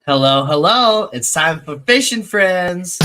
Hello, hello. It's time for Fishing Friends.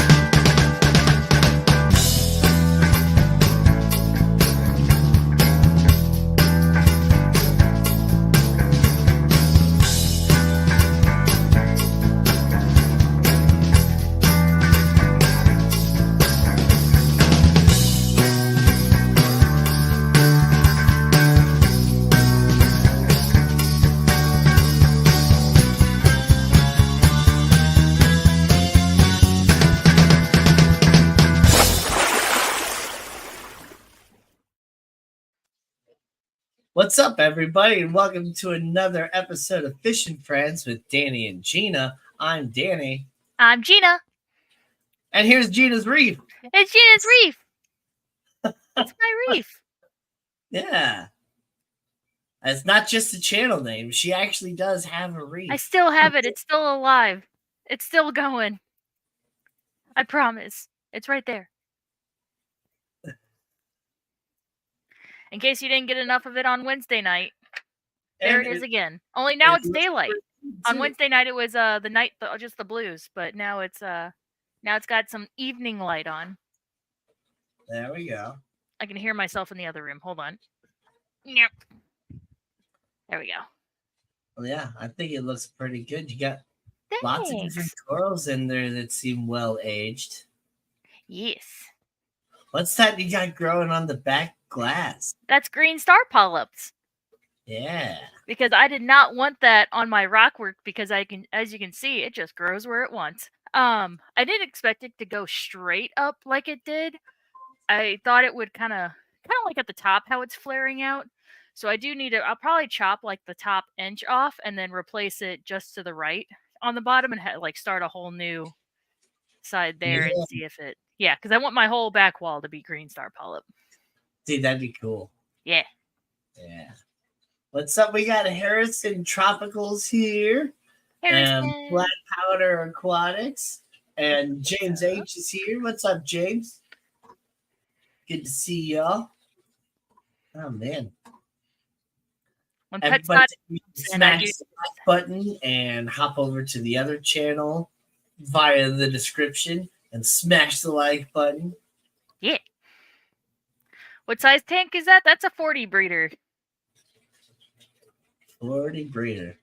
What's up, everybody, and welcome to another episode of Fishing Friends with Danny and Gina. I'm Danny, I'm Gina. and here's Gina's reef. It's Gina's reef. It's my reef. Yeah. It's not just a channel name. She actually does have a reef. I still have it. It's still alive. It's still going. I promise. It's right there. In case you didn't get enough of it on Wednesday night, there it is again. Only now it's daylight. On Wednesday night it was the night just the blues, but now it's got some evening light on. There we go. I can hear myself in the other room. Hold on. Yep. There we go. Well, yeah, I think it looks pretty good. You got Thanks. lots of different corals in there that seem well aged. Yes. What's that you got growing on the back glass? That's green star polyps. Yeah. Because I did not want that on my rockwork because as you can see, it just grows where it wants. I didn't expect it to go straight up like it did. I thought it would kind of like at the top how it's flaring out. So I'll probably chop like the top inch off and then replace it just to the right on the bottom and start a whole new side there and see if it. Yeah, because I want my whole back wall to be green star polyp. See, that'd be cool. Yeah. Yeah. What's up? We got Harrison Tropicals here. Harrison. And Black Powder Aquatics. And James H is here. What's up, James? Good to see y'all. Oh, man. When Everybody smash the like button and hop over to the other channel via the description and smash the like button. Yeah. What size tank is that? That's a 40 breeder. 40 breeder.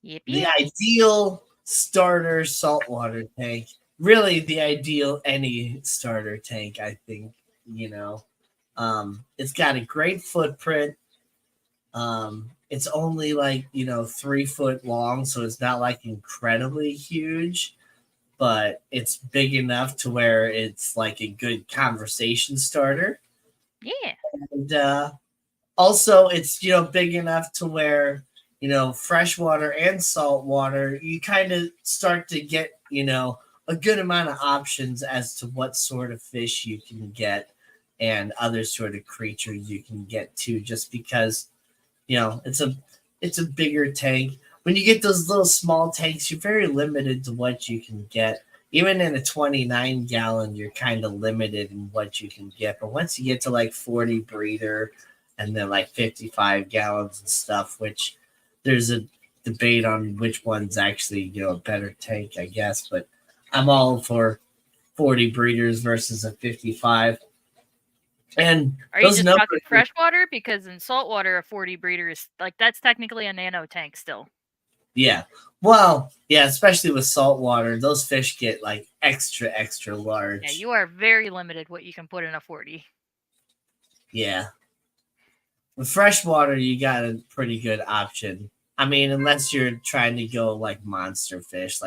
Yep. The ideal starter saltwater tank. Really the ideal any starter tank, I think, It's got a great footprint. It's only 3 foot long, so it's not incredibly huge, but it's big enough to where it's like a good conversation starter. Yeah. And also it's big enough to where freshwater and saltwater, you kind of start to get a good amount of options as to what sort of fish you can get and other sort of creatures you can get too, just because it's a bigger tank. When you get those little small tanks, you're very limited to what you can get. Even in a 29 gallon, you're kind of limited in what you can get. But once you get to 40 breeder and then 55 gallons and stuff, which there's a debate on which one's actually a better tank, I guess. But I'm all for 40 breeders versus a 55. And are you just talking freshwater? Because in saltwater, a 40 breeder is that's technically a nano tank still. Yeah. Well, yeah, especially with saltwater, those fish get extra large. Yeah, you are very limited what you can put in a 40. Yeah. With freshwater, you got a pretty good option. I mean, unless you're trying to go monster fish,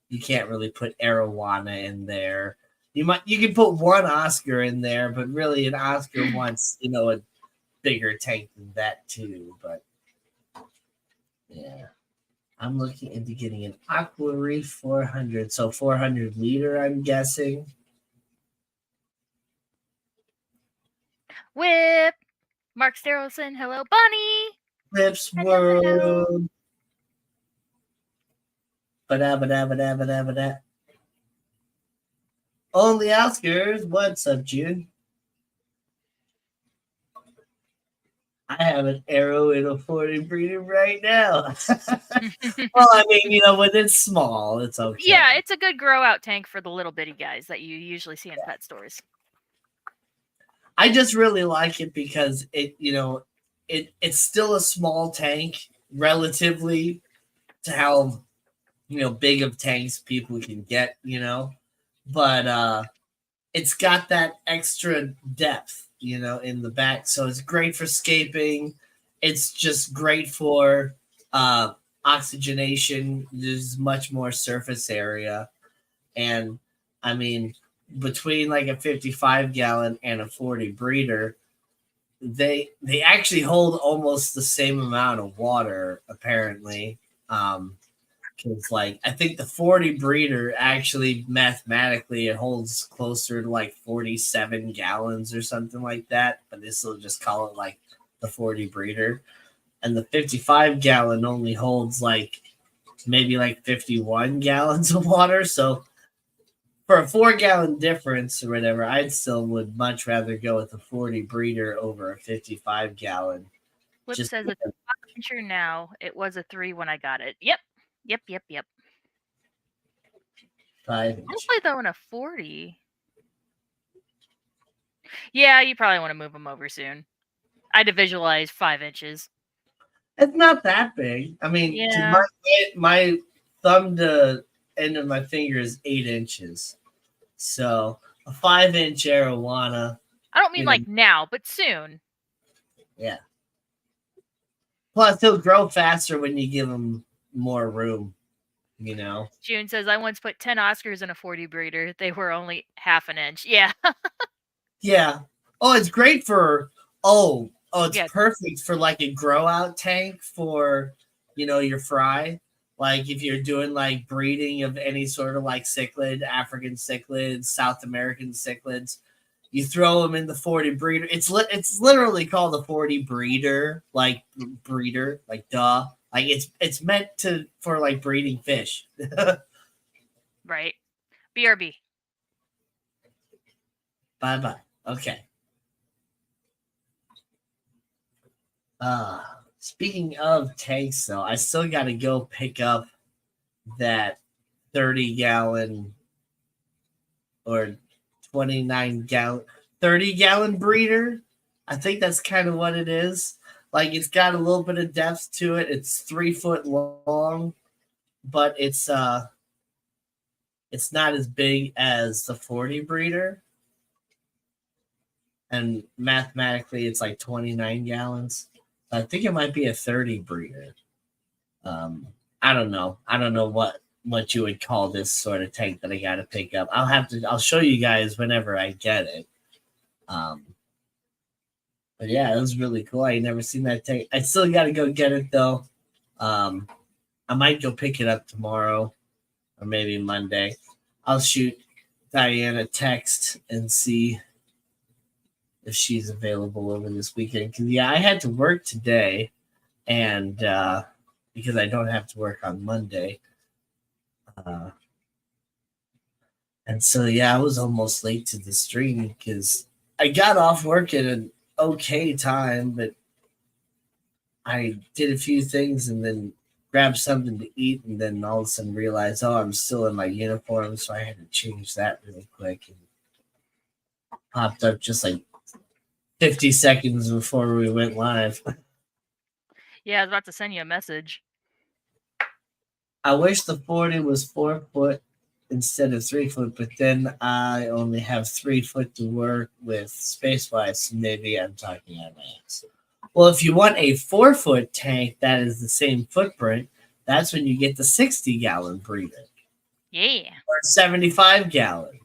you can't really put arowana in there. You can put one Oscar in there, but really an Oscar wants, a bigger tank than that too. But yeah, I'm looking into getting an Aqua Reef 400. So 400 liter, I'm guessing. Whip. Mark Sterelson, hello, Bunny. Whips World. Ba-da-ba-da-ba-da-ba-da-ba-da. Only Oscars. What's up, June? I I have an arrow in a 40 breeder right now. Well, I mean, when it's small, it's okay. Yeah, it's a good grow out tank for the little bitty guys that you usually see in pet stores. I just really like it because it's still a small tank relatively to how big of tanks people can get, but it's got that extra depth, in the back. So it's great for scaping. It's just great for uh, oxygenation. There's much more surface area. And I mean, between like a 55 gallon and a 40 breeder, they actually hold almost the same amount of water, apparently. Because like I think the 40 breeder actually mathematically it holds closer to like 47 gallons or something like that, but this will just call it like the 40 breeder. And the 55 gallon only holds like maybe like 51 gallons of water. So for a 4 gallon difference or whatever, I'd still would much rather go with a 40 breeder over a 55 gallon. Flip Just says it's 5 incher now. It was a 3 when I got it. Yep. Yep, yep, yep. 5 inch. Hopefully though in a 40. Yeah, you probably want to move them over soon. I had to visualize 5 inches. It's not that big. I mean, 'cause Yeah. my thumb to end of my finger is 8 inches. So a 5 inch arowana, I don't mean you know, like now, but soon. yeah. Plus, he'll grow faster when you give him more room. You know. June says I once put 10 Oscars in a 40 breeder. They were only half an inch. Yeah. Yeah. Oh, it's great for. Oh, it's Yeah. perfect for like a grow out tank for, your fry. Like if you're doing like breeding of any sort of like cichlid, African cichlids, South American cichlids, you throw them in the 40 breeder. It's literally called the 40 breeder, like duh. Like it's meant to for like breeding fish. Right. BRB. Bye bye. Okay. Speaking of tanks, though, I still got to go pick up that 30 gallon or 29 gallon, 30 gallon breeder. I think that's kind of what it is. Like it's got a little bit of depth to it. It's 3 foot long, but it's not as big as the 40 breeder. And mathematically, it's like 29 gallons. I think it might be a 30 breeder. Um, I don't know. I don't know what you would call this sort of tank that I got to pick up. I'll show you guys whenever I get it. Um, but yeah, it was really cool. I never seen that tank. I still got to go get it though. Um, I might go pick it up tomorrow or maybe Monday. I'll shoot Diane a text and see if she's available over this weekend. Cause yeah, I had to work today, and because I don't have to work on Monday. Uh, and so yeah, I was almost late to the stream because I got off work at an okay time, but I did a few things and then grabbed something to eat, and then all of a sudden realized, oh, I'm still in my uniform, so I had to change that really quick, and popped up just like 50 seconds before we went live. Yeah, I was about to send you a message. I wish the 40 was 4 foot instead of 3 foot, but then I only have 3 foot to work with space wise, so maybe I'm talking out of my ass. Well, if you want a 4 foot tank that is the same footprint, that's when you get the 60 gallon breeder Yeah. or 75 gallon.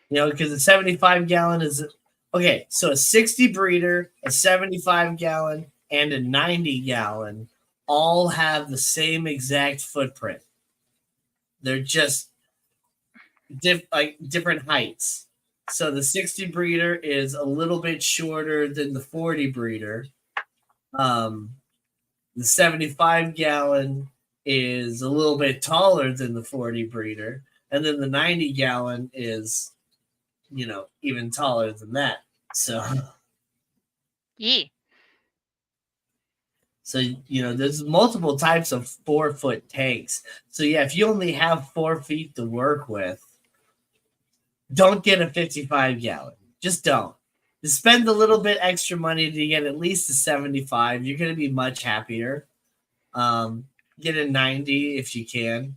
Because the 75 gallon is okay. So a 60 breeder, a 75 gallon, and a 90 gallon all have the same exact footprint. They're just different heights. So the 60 breeder is a little bit shorter than the 40 breeder. The 75 gallon is a little bit taller than the 40 breeder. And then the 90 gallon is, even taller than that. So, Yeah. So, there's multiple types of 4-foot tanks. So, yeah, if you only have 4 feet to work with, don't get a 55 gallon. Just don't. Just spend a little bit extra money to get at least a 75. You're going to be much happier. Um, get a 90 if you can.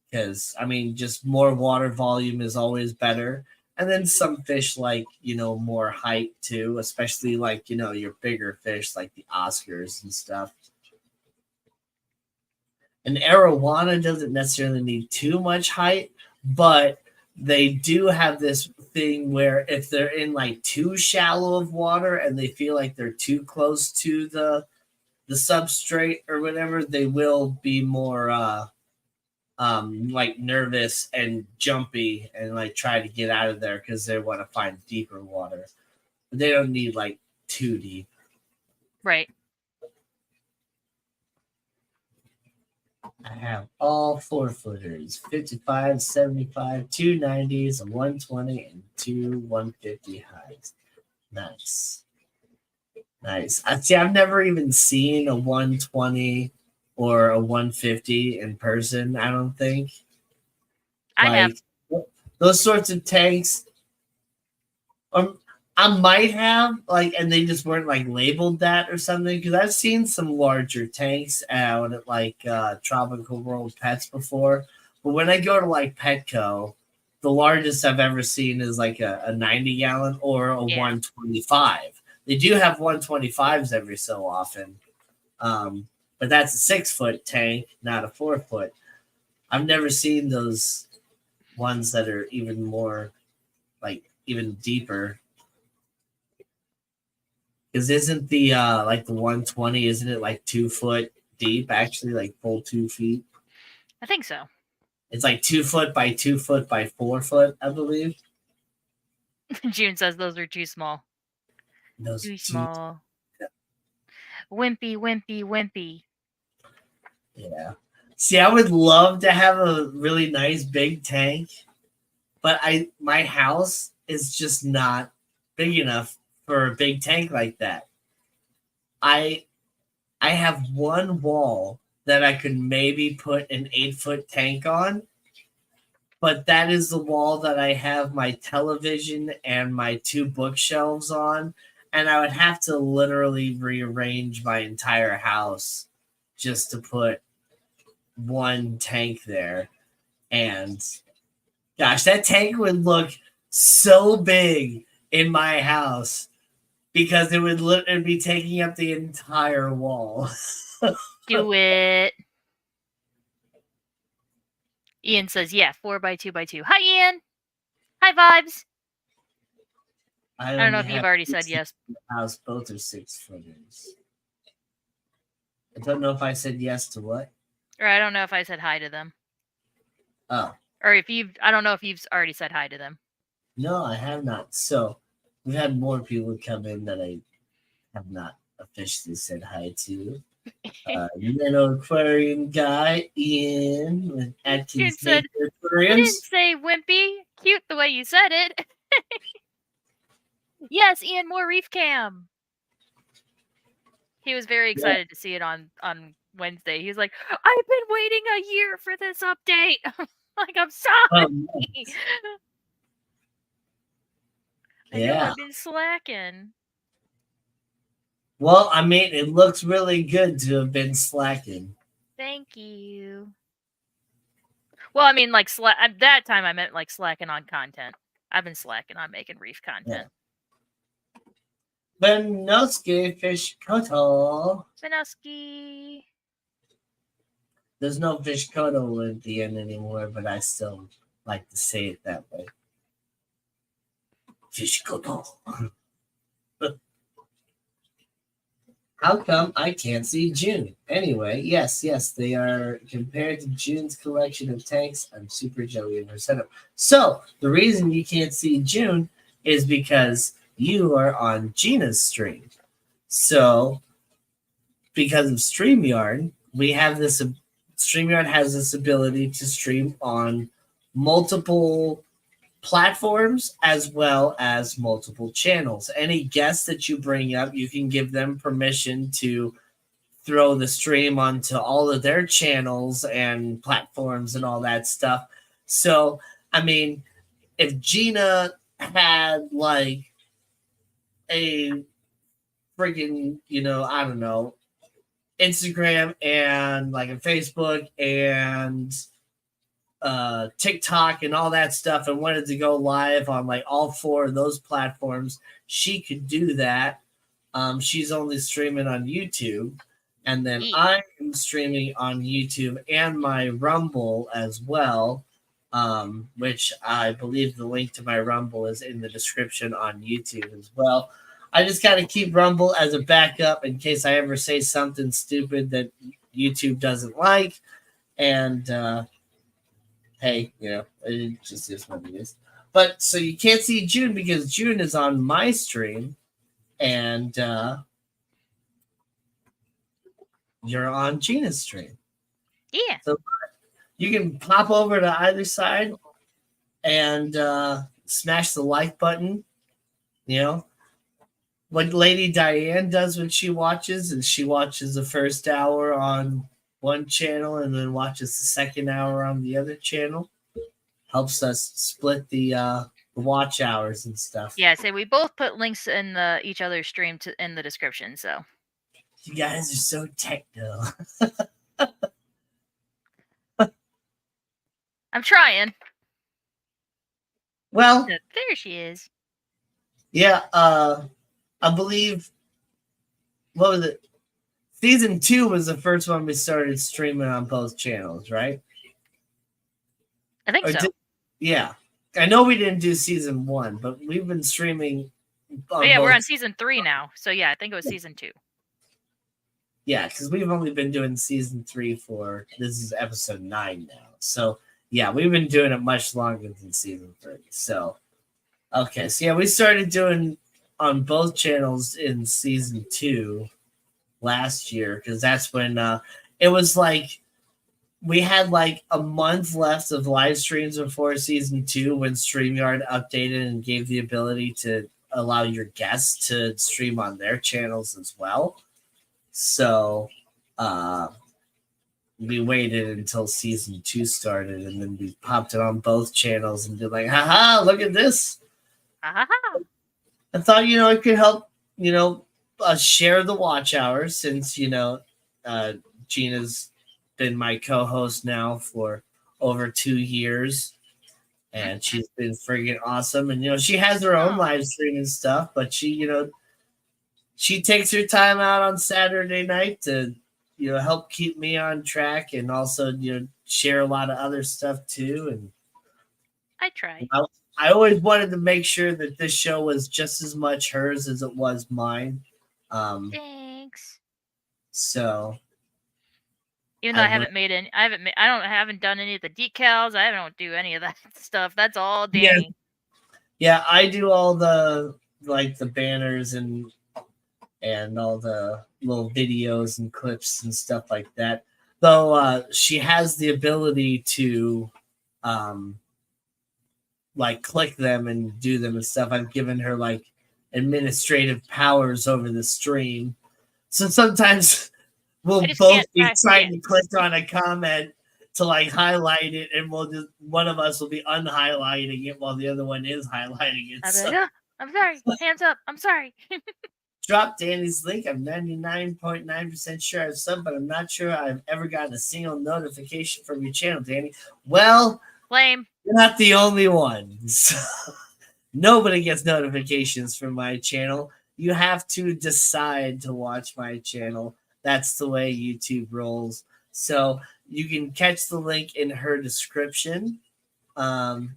Because, just more water volume is always better. And then some fish like, more height too, especially like, your bigger fish like the Oscars and stuff. An arowana doesn't necessarily need too much height, but they do have this thing where if they're in like too shallow of water and they feel like they're too close to the substrate or whatever, they will be more like nervous and jumpy and like try to get out of there because they want to find deeper water. But they don't need like too deep. Right. I have all 4-footers, 55, 75, 290s, a 120, and two 150 highs. Nice. Nice. See, I've never even seen a 120 or a 150 in person, I don't think. I have. Those sorts of tanks, I might have, and they just weren't labeled that or something. Because I've seen some larger tanks out at Tropical World Pets before, but when I go to Petco, the largest I've ever seen is a 90 gallon or a 125. They do have 125s every so often, but that's a 6-foot tank, not a 4-foot. I've never seen those ones that are even more even deeper. Because isn't the the 120, isn't it 2 foot deep, actually, full 2 feet? I think so. It's 2 foot by 2 foot by 4 foot, I believe. June says those are too small. Those too small. Wimpy, wimpy, wimpy. Yeah. See, I would love to have a really nice big tank, but my house is just not big enough for a big tank like that. I have one wall that I could maybe put an 8-foot tank on, but that is the wall that I have my television and my 2 bookshelves on, and I would have to literally rearrange my entire house just to put one tank there. And gosh, that tank would look so big in my house because it would it'd be taking up the entire wall. Do it. Ian says, yeah, 4 by 2 by 2. Hi, Ian. Hi, Vibes. I don't know if you've already said yes. House, both are 6-footers. I don't know if I said yes to what. Or I don't know if I said hi to them. Oh. Or I don't know if you've already said hi to them. No, I have not. So we've had more people come in that I have not officially said hi to. Little aquarium guy, Ian with Atkins said, Aquariums. You didn't say wimpy. Cute the way you said it. Yes, Ian, more Reef Cam. He was very excited to see it on Wednesday. He was like, I've been waiting a year for this update. I'm sorry. Oh, nice. I know I've been slacking. Well, it looks really good to have been slacking. Thank you. Well, at that time I meant slacking on content. I've been slacking on making reef content. Benoski Fish Koto. Benoski. There's no Fish Koto at the end anymore, but I still like to say it that way. Fish Koto. How come I can't see June? Anyway, yes, they are compared to June's collection of tanks. I'm super jelly in her setup. So, the reason you can't see June is because you are on Gina's stream. So, because of StreamYard, StreamYard has this ability to stream on multiple platforms as well as multiple channels. Any guests that you bring up, you can give them permission to throw the stream onto all of their channels and platforms and all that stuff. So, I mean, if Gina had like a friggin', I don't know, Instagram and like a Facebook and TikTok and all that stuff and wanted to go live on like all four of those platforms, she could do that. She's only streaming on YouTube. And then Ye- I am streaming on YouTube and my Rumble as well, which I believe the link to my Rumble is in the description on YouTube as well. I just got to keep Rumble as a backup in case I ever say something stupid that YouTube doesn't like. And hey, it just is what it is. But so you can't see June because June is on my stream, and you're on Gina's stream. yeah. So you can pop over to either side and smash the like button. You know what Lady Diane does when she watches, is she watches the first hour on one channel and then watches the second hour on the other channel. Helps us split the watch hours and stuff. Yeah, so we both put links in each other's stream in the description, so. You guys are so techno. I'm trying. Well, There she is. yeah, I believe, what was it? Season 2 was the first one we started streaming on both channels, right? I think so. Yeah. I know we didn't do season 1, but we've been streaming on Yeah, both. we're on season 3 now. So yeah, I think it was season 2. Yeah, because we've only been doing season 3 for, this is episode 9 now. So yeah, we've been doing it much longer than season 3. So okay, so yeah, we started doing on both channels in season 2 last year because that's when it was like we had like a month left of live streams before season 2 when StreamYard updated and gave the ability to allow your guests to stream on their channels as well. So we waited until season 2 started and then we popped it on both channels and did like, haha, look at this. Ah, I thought, it could help, share the watch hours since, Gina's been my co-host now for over 2 years, and she's been friggin' awesome. And she has her own live stream and stuff, but she takes her time out on Saturday night to help keep me on track and also share a lot of other stuff too. And I try. I always wanted to make sure that this show was just as much hers as it was mine. Thanks. So even though I haven't done any of the decals. I don't do any of that stuff. That's all Danny. Yeah, I do all the the banners and all the little videos and clips and stuff like that. Though she has the ability to click them and do them and stuff. I've given her administrative powers over the stream. So sometimes we'll both be trying to click on a comment to highlight it, and one of us will be unhighlighting it while the other one is highlighting it. I'm sorry. Hands up. I'm sorry. Drop Danny's link. I'm 99.9% sure I've subbed, but I'm not sure I've ever gotten a single notification from your channel, Danny. Well, lame. You're not the only one. So nobody gets notifications from my channel. You have to decide to watch my channel. That's the way YouTube rolls. So you can catch the link in her description. And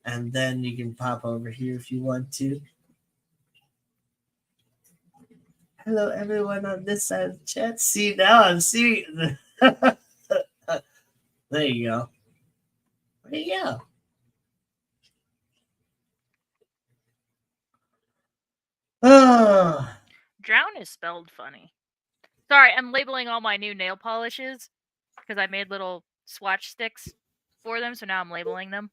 then you can pop over here if you want to. Hello, everyone on this side of the chat. See, now I'm seeing. There you go. There you go. Oh. Drown is spelled funny. Sorry, I'm labeling all my new nail polishes because I made little swatch sticks for them, so now I'm labeling them.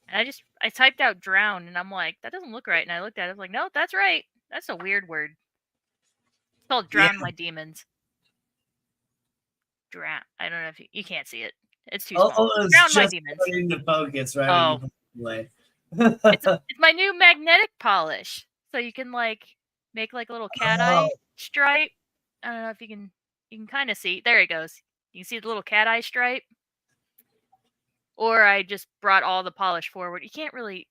And I typed out drown and I'm like, that doesn't look right. And I looked at it, I was like, no, that's right. That's a weird word. It's called Yeah. drown my demons. Drown. I don't know if you can't see it. It's too Oh, small. oh, it's Drown my just demons. starting to focus right when you Oh, put it away. it's my new magnetic polish. So you can like make like a little cat eye Oh, stripe. I don't know if you can kind of see. There it goes. You can see the little cat eye stripe. Or I just brought all the polish forward. You can't really.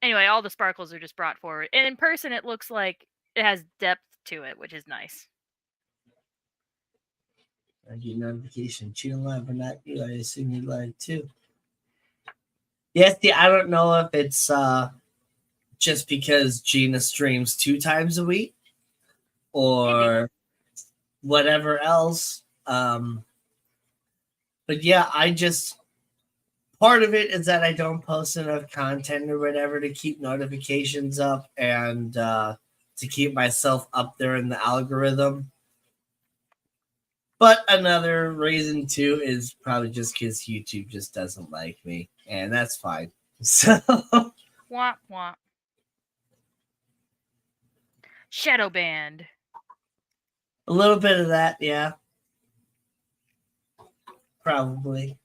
Anyway, all the sparkles are just brought forward. And in person, it looks like it has depth to it, which is nice. I get notification. Cheating live, but not you. I assume you live too. Yes, I don't know if it's just because Gina streams 2 times a week Maybe. or whatever else. But yeah, I just part of it is that I don't post enough content or whatever to keep notifications up and to keep myself up there in the algorithm. But another reason too is probably just because YouTube just doesn't like me, and that's fine. So Womp womp. Shadow band. a little bit of that, yeah, probably.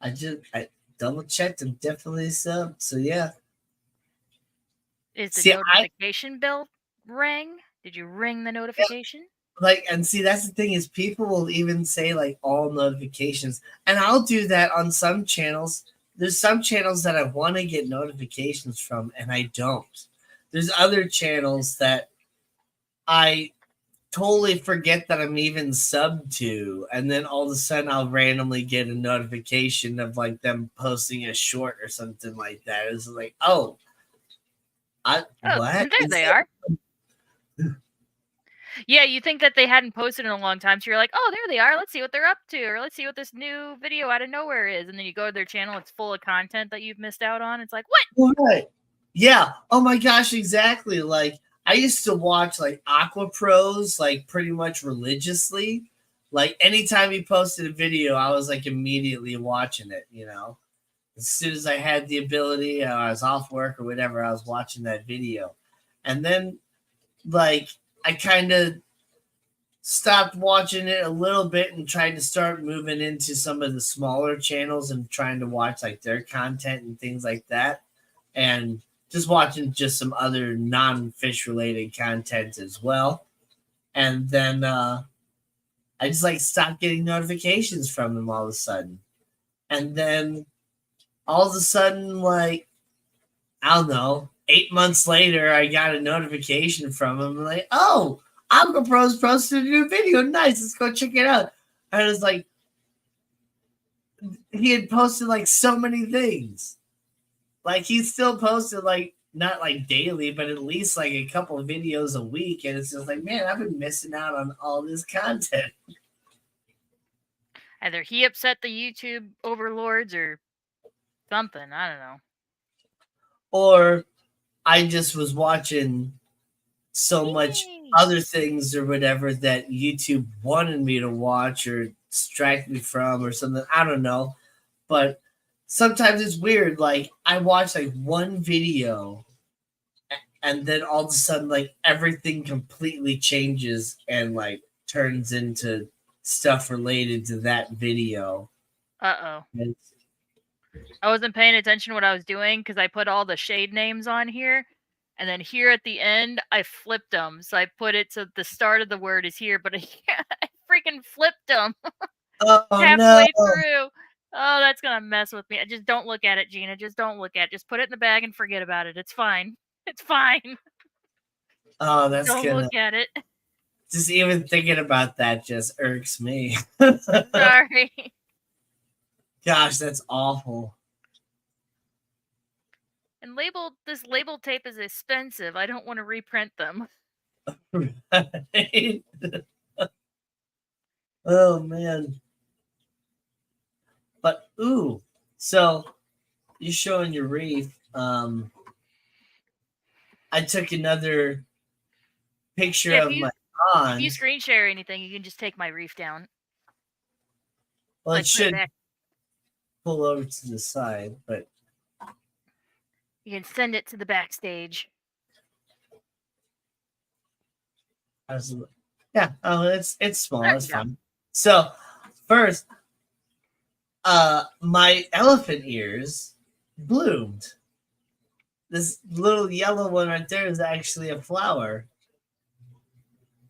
I double checked and definitely subbed. So yeah. Is the See, I notification bell ring? Did you ring the yeah, notification? like and see that's the thing is people will even say like all notifications, and I'll do that on some channels. There's some channels that I want to get notifications from, and I don't. There's other channels that I totally forget that I'm even subbed to, and then all of a sudden I'll randomly get a notification of like them posting a short or something like that. It's like, oh, I Oh, what there is they it? are. Yeah, you think that they hadn't posted in a long time, so you're like, oh, there they are. Let's see what they're up to, or let's see what this new video out of nowhere is. And then you go to their channel, it's full of content that you've missed out on. It's like, what? Right. Yeah. Oh my gosh, exactly. Like I used to watch like Aqua Pros like pretty much religiously. Like anytime he posted a video, I was like immediately watching it, you know. As soon as I had the ability, I was off work or whatever, I was watching that video. And then like I kind of stopped watching it a little bit and tried to start moving into some of the smaller channels and trying to watch like their content and things like that. And just watching just some other non-fish related content as well. And then I just like stopped getting notifications from them all of a sudden. And then all of a sudden, like, I don't know, 8 months later, I got a notification from him like, oh, Aqua Pros posted a new video. Nice, let's go check it out. And it was like he had posted like so many things. Like he still posted like not like daily, but at least like a couple of videos a week. And it's just like, man, I've been missing out on all this content. Either he upset the YouTube overlords or something. I don't know. Or I just was watching so much Yay. other things or whatever that YouTube wanted me to watch or distract me from or something. I don't know. But sometimes it's weird. Like I watch like one video and then all of a sudden like everything completely changes and like turns into stuff related to that video. Uh oh. And, I wasn't paying attention to what I was doing because I put all the shade names on here. And then here at the end, I flipped them. So I put it so the start of the word is here, but I freaking flipped them oh no. halfway through. Oh, that's going to mess with me. Just don't look at it, Gina. Just don't look at it. Just put it in the bag and forget about it. It's fine. It's fine. Oh, that's Don't gonna look at it. just even thinking about that just irks me. Sorry. Gosh, that's awful. And this label tape is expensive. I don't want to reprint them. Right? Oh man. But ooh, so you're showing your reef. I took another picture Yeah, of my if you pond. screen share anything, you can just take my reef down. Well, it Like put it should back. pull over to the side, but You can send it to the backstage. yeah, oh, it's small. There It's you go. fine. So first, my elephant ears bloomed. This little yellow one right there is actually a flower.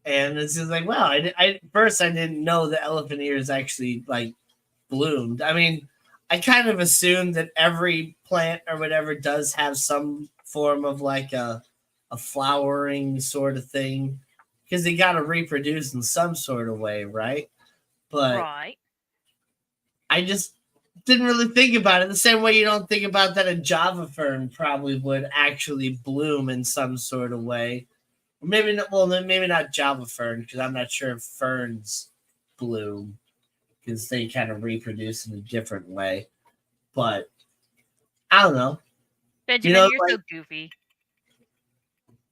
And it's just like, wow, I first I didn't know the elephant ears actually like bloomed. I mean, I kind of assumed that every plant or whatever does have some form of like a flowering sort of thing because they got to reproduce in some sort of way, right? But Right. I just didn't really think about it the same way you don't think about that a Java fern probably would actually bloom in some sort of way. Maybe not. Well, then maybe not Java fern because I'm not sure if ferns bloom because they kind of reproduce in a different way. But I don't know. You Benjamin, know, you're like so goofy.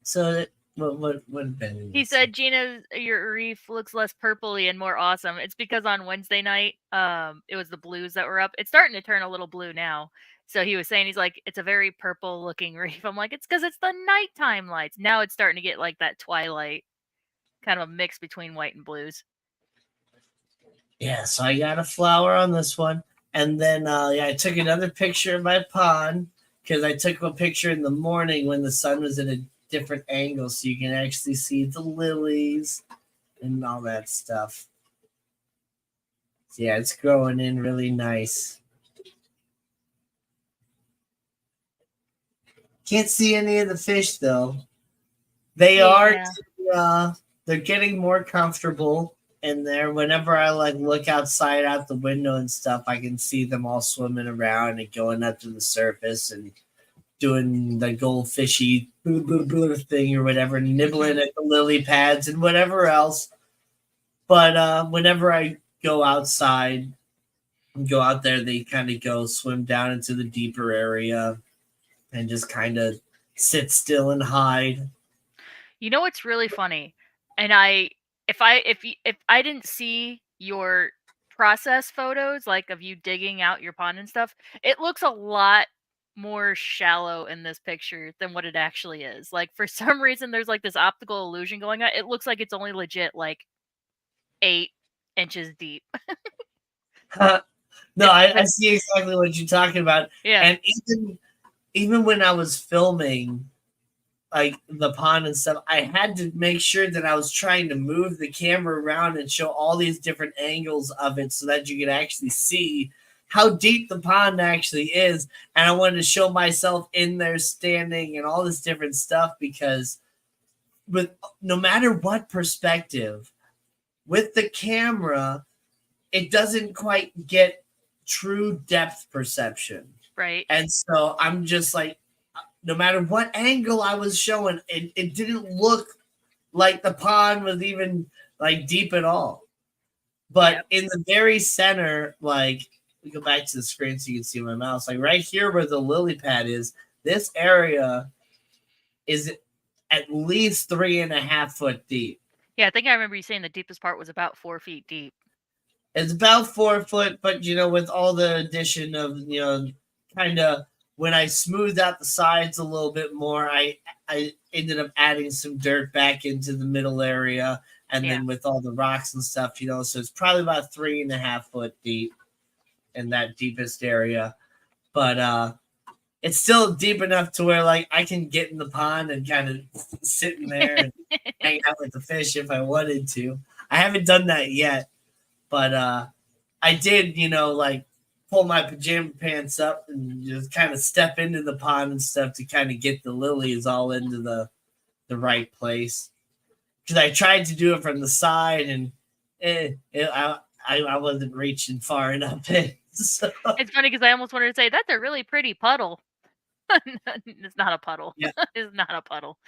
so. What He Benjamin say? said Gina's your reef looks less purpley and more awesome. It's because on Wednesday night, it was the blues that were up. It's starting to turn a little blue now. So he was saying he's like, it's a very purple looking reef. I'm like, it's because it's the nighttime lights. Now it's starting to get like that twilight kind of a mix between white and blues. Yeah, so I got a flower on this one, and then yeah, I took another picture of my pond because I took a picture in the morning when the sun was at a different angle, so you can actually see the lilies and all that stuff. So yeah, it's growing in really nice. Can't see any of the fish though. They are Yeah. they're getting more comfortable in there. Whenever I like look outside out the window and stuff, I can see them all swimming around and going up to the surface and doing the goldfishy thing or whatever, nibbling at the lily pads and whatever else. But whenever I go outside and go out there, they kind of go swim down into the deeper area and just kind of sit still and hide. You know what's really funny? And if I didn't see your process photos like of you digging out your pond and stuff, it looks a lot more shallow in this picture than what it actually is. Like for some reason there's like this optical illusion going on. It looks like it's only legit like 8 inches deep. No, It's I been see exactly what you're talking about. yeah. And even when I was filming like the pond and stuff, I had to make sure that I was trying to move the camera around and show all these different angles of it so that you could actually see how deep the pond actually is. And I wanted to show myself in there standing and all this different stuff because with no matter what perspective, with the camera, it doesn't quite get true depth perception. Right. And so I'm just like, no matter what angle I was showing, it didn't look like the pond was even like deep at all. But Yep. in the very center, like we go back to the screen so you can see my mouse, like right here where the lily pad is, this area is at least 3.5 foot deep. Yeah, I think I remember you saying the deepest part was about 4 feet deep. It's about 4 foot, but with all the addition of kind of when I smoothed out the sides a little bit more, I ended up adding some dirt back into the middle area, and Yeah. then with all the rocks and stuff, so it's probably about 3.5 foot deep in that deepest area, but it's still deep enough to where like I can get in the pond and kind of sit in there and hang out with the fish if I wanted to. I haven't done that yet, but I did, like pull my pajama pants up and just kind of step into the pond and stuff to kind of get the lilies all into the right place. Because I tried to do it from the side and I wasn't reaching far enough in. So, It's funny because I almost wanted to say that's a really pretty puddle. It's not a puddle. yeah. It's not a puddle.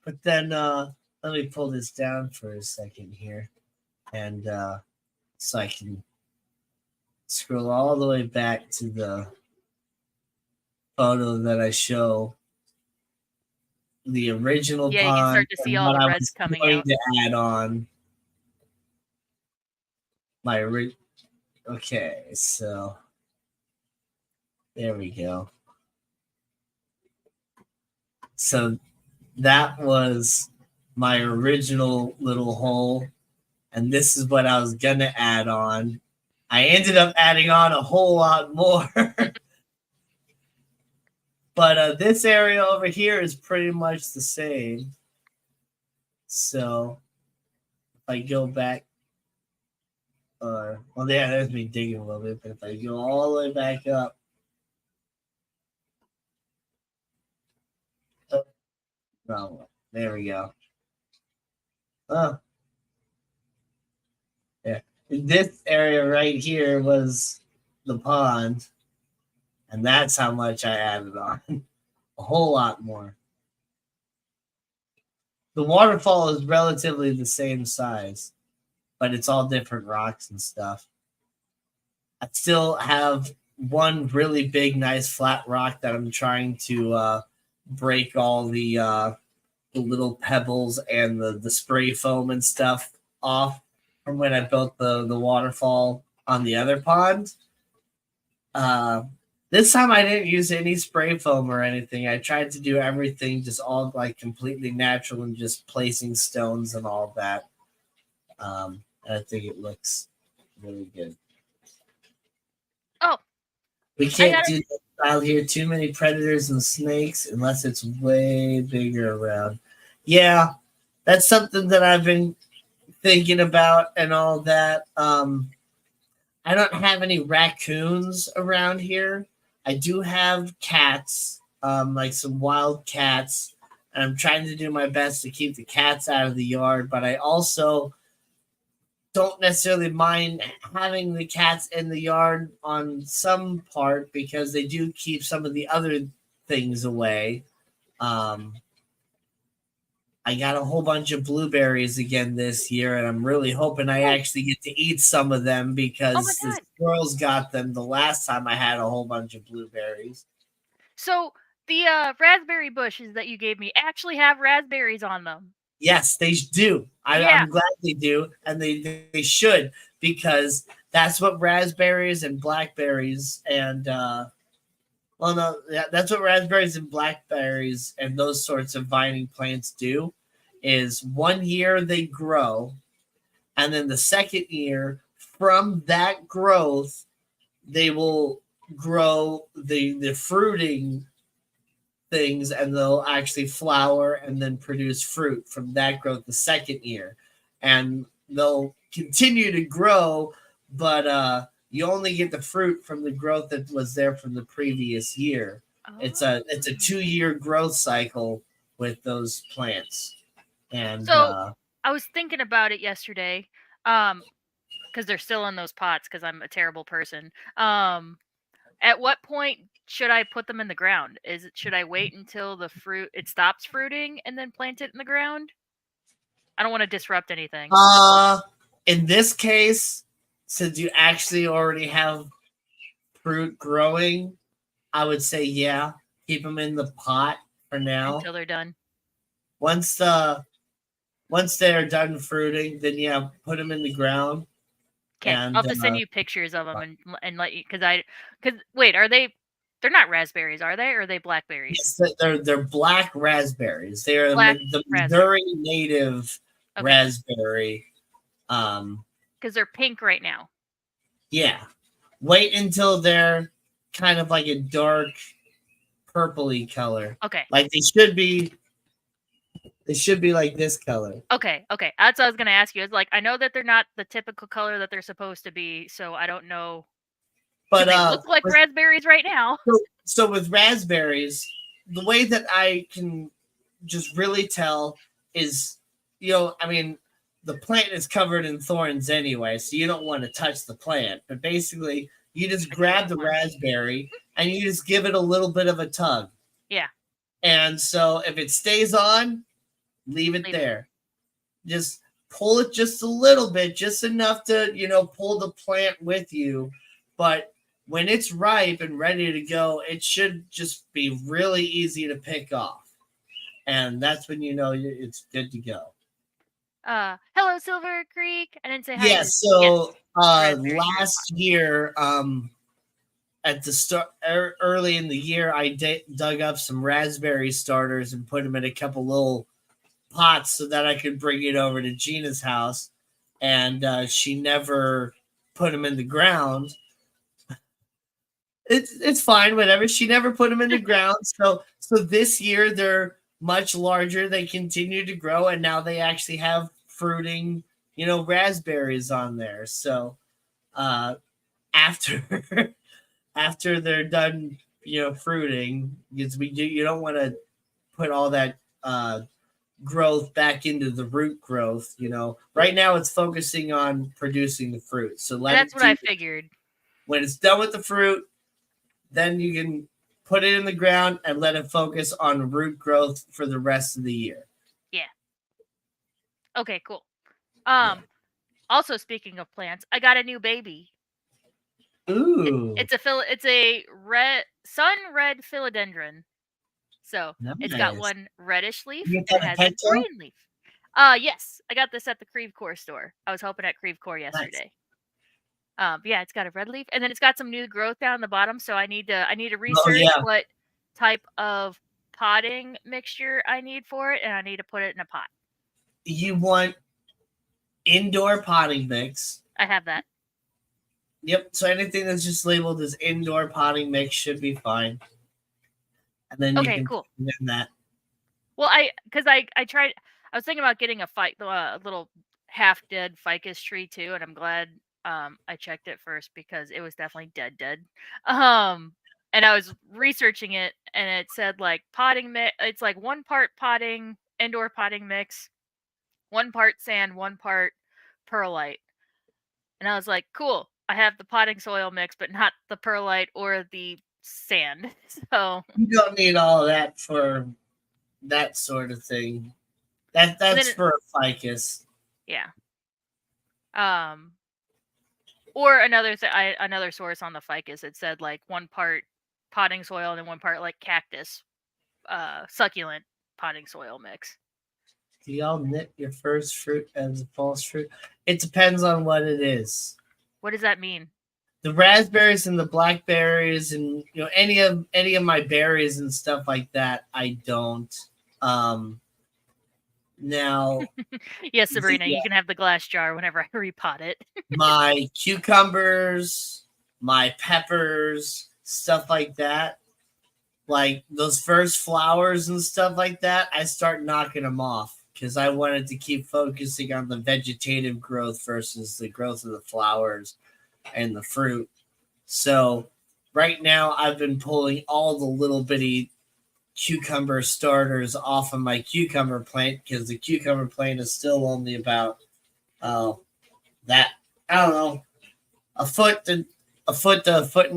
But then let me pull this down for a second here. And so I can scroll all the way back to the photo that I show the original Yeah, you can pond start to see and all what the I reds was coming going out. to add on my Okay, so there we go. So that was my original little hole, and this is what I was gonna add on. I ended up adding on a whole lot more. But this area over here is pretty much the same. So if I go back, or well, yeah, there's me digging a little bit. But if I go all the way back up, oh, wrong one. There we go. Oh, yeah. This area right here was the pond, and that's how much I added on. A whole lot more. The waterfall is relatively the same size, but it's all different rocks and stuff. I still have one really big, nice flat rock that I'm trying to break all the little pebbles and the spray foam and stuff off from when I built the waterfall on the other pond. Uh, this time I didn't use any spray foam or anything. I tried to do everything just all like completely natural and just placing stones and all that. And I think it looks really good. Oh, We I can't got it. do that style here. Too many predators and snakes unless it's way bigger around. Yeah, that's something that I've been thinking about and all that. I don't have any raccoons around here. I do have cats, like some wild cats, and I'm trying to do my best to keep the cats out of the yard. But I also don't necessarily mind having the cats in the yard on some part because they do keep some of the other things away. Um, I got a whole bunch of blueberries again this year, and I'm really hoping I Oh, actually get to eat some of them oh my because the god. squirrels got them the last time I had a whole bunch of blueberries. So the raspberry bushes that you gave me actually have raspberries on them. Yes, they do. Yeah. I'm glad they do, and they should because that's what raspberries and blackberries and well, no, yeah, that's what raspberries and blackberries and those sorts of vining plants do. Is one year they grow, and then the second year from that growth they will grow the fruiting things, and they'll actually flower and then produce fruit from that growth the second year, and they'll continue to grow, but you only get the fruit from the growth that was there from the previous year. It's a Oh. 2 year growth cycle with those plants, and So I was thinking about it yesterday, because they're still in those pots because I'm a terrible person. At what point should I put them in the ground? Should I wait until the fruit it stops fruiting and then plant it in the ground? I don't want to disrupt anything. uh in this case, since you actually already have fruit growing, I would say yeah, keep them in the pot for now. Until they're done. Once once they are done fruiting, then yeah, put them in the ground. Okay, I'll And have to send you pictures of them and let you because wait, are they? They're not raspberries, are they? Or are they blackberries? yes, they're black raspberries. They are Black the raspberry. Missouri native Okay, raspberry. Um, because they're pink right now. yeah. Wait until they're kind of like a dark purpley color. Okay, Like they should be. They should be like this color. okay. That's what I was gonna ask you. It's like I know that they're not the typical color that they're supposed to be, so I don't know because But they look like raspberries right now. so with raspberries, the way that I can just really tell is, I mean, the plant is covered in thorns anyway, so you don't want to touch the plant. But basically, you just I do grab want the one. raspberry and you just give it a little bit of a tug. Yeah, And so if it stays on, leave it leave it. there. Just pull it just a little bit, just enough to, pull the plant with you. But when it's ripe and ready to go, it should just be really easy to pick off. And that's when you know it's good to go. Hello, Silver Creek. I didn't say hi Yeah, yet. Yes. Raspberries are in Last year, at the start, early in the year, I dug up some raspberry starters and put them in a couple little pots so that I could bring it over to Gina's house, and she never put them in the ground. It's fine, whatever. She never put them in the ground. So this year they're much larger. They continue to grow, and now they actually have fruiting, raspberries on there. So uh, after after they're done, fruiting, because you don't want to put all that growth back into the root growth. Right now it's focusing on producing the fruit. So let That's it what I do. figured. When it's done with the fruit, then you can put it in the ground and let it focus on root growth for the rest of the year. Yeah. Okay, cool. Yeah. Also speaking of plants, I got a new baby. Ooh, It's a red sun red philodendron. So it's got nice. one reddish leaf You and get it a has a pencil? green leaf. Yes, I got this at the Creve Core store. I was helping at Creve Core Nice. yesterday. Yeah, it's got a red leaf and then it's got some new growth down the bottom. So I need to Oh research yeah. what type of potting mixture I need for it, and I need to put it in a pot. You want indoor potting mix. I have that. Yep. So anything that's just labeled as indoor potting mix should be fine. And then you Okay, can put cool. it in that. Well, because I tried. I was thinking about getting a little half dead ficus tree too, and I'm glad I checked it first because it was definitely dead. Um, and I was researching it, and it said like potting mix. It's like 1 part potting indoor potting mix, 1 part sand, 1 part perlite. And I was like, cool. I have the potting soil mix, but not the perlite or the sand. So, You don't need all of that for that sort of thing. and That's then for a ficus. yeah. Um, Or another source on the ficus, it said like 1 part potting soil and then 1 part like cactus, succulent potting soil mix. Do y'all knit your first fruit as a false fruit? It depends on what it is. What does that mean? The raspberries and the blackberries and any of my berries and stuff like that, I don't. Um Now Yes, the Sabrina, you can have the glass jar whenever I repot it. my cucumbers, my peppers, stuff like that, like those first flowers and stuff like that, I start knocking them off because I wanted to keep focusing on the vegetative growth versus the growth of the flowers and the fruit. So right now I've been pulling all the little bitty cucumber starters off of my cucumber plant because the cucumber plant is still only about uh, that, I don't know, a foot and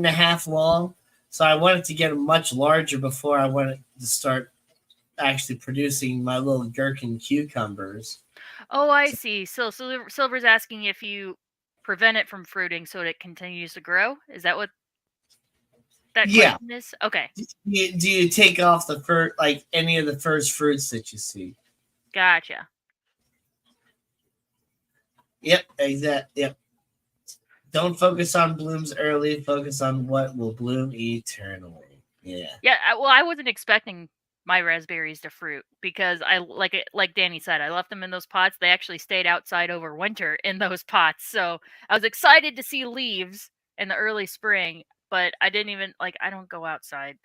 a half long. So I wanted to get them much larger before I wanted to start actually producing my little gherkin cucumbers. Oh, I see. So Silver's asking if you prevent it from fruiting so that it continues to grow. Is that what that Yeah. question is? Okay, Do you take off the first, like any of the first fruits that you see? gotcha. Yep, exactly. Yep. Don't focus on blooms early. Focus on what will bloom eternally. Yeah. Yeah, I wasn't expecting my raspberries to fruit because like Danny said, I left them in those pots. They actually stayed outside over winter in those pots. So I was excited to see leaves in the early spring, but I didn't even like I don't go outside.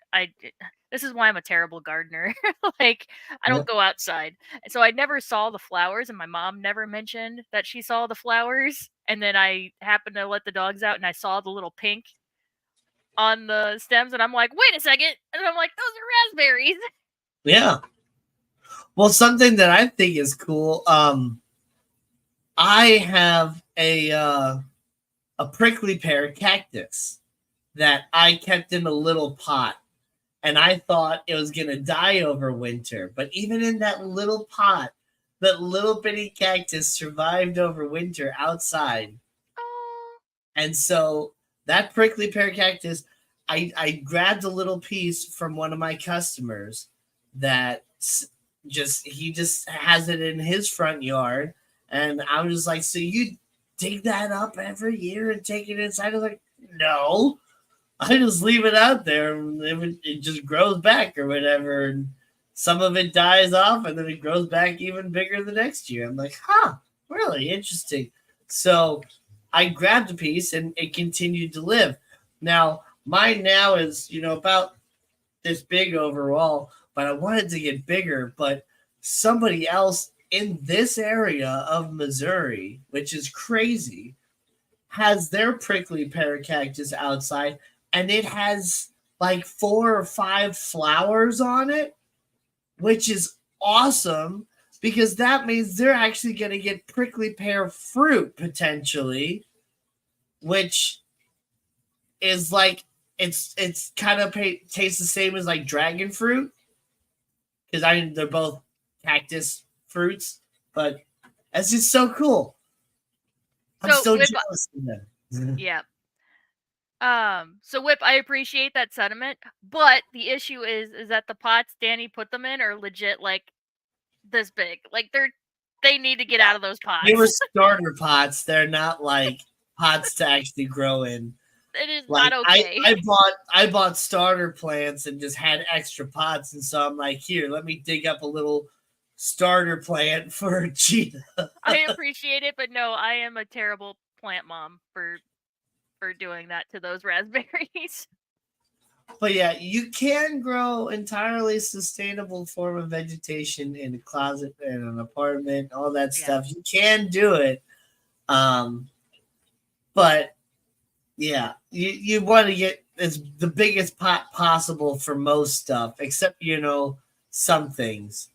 This is why I'm a terrible gardener. Like I don't Yep. go outside. So I never saw the flowers and my mom never mentioned that she saw the flowers. And then I happened to let the dogs out and I saw the little pink on the stems, and I'm like, wait a second, and I'm like, those are raspberries. Yeah. Well, something that I think is cool. I have a prickly pear cactus that I kept in a little pot, and I thought it was gonna die over winter. But even in that little pot, that little bitty cactus survived over winter outside. Oh, And so that prickly pear cactus, I grabbed a little piece from one of my customers that he just has it in his front yard, and I was just like, so dig that up every year and take it inside? I was like, no, I just leave it out there and it just grows back or whatever. And some of it dies off and then it grows back even bigger the next year. I'm like, huh, really interesting. So I grabbed a piece and it continued to live. Now, mine now is, about this big overall, but I wanted to get bigger. But somebody else in this area of Missouri, which is crazy, has their prickly pear cactus outside and it has like 4 or 5 flowers on it, which is awesome because that means they're actually going to get prickly pear fruit potentially, which is like it's kind of tastes the same as like dragon fruit because they're both cactus fruits, but it's just so cool. I'm So so Whip, jealous of them. yeah. So Whip, I appreciate that sentiment, but the issue is that the pots Danny put them in are legit like this big. Like they need to get out of those They were pots. starter pots. They're not like pots to actually grow in. It is Like not okay. I bought starter plants and just had extra pots, and so I'm like, here, let me dig up a little starter plant for Gina. I appreciate it, but no, I am a terrible plant mom for doing that to those raspberries. But yeah, you can grow entirely sustainable form of vegetation in a closet in an apartment, all that Yeah. stuff. You can do it. Um, but yeah, you want to get as the biggest pot possible for most stuff, except some things.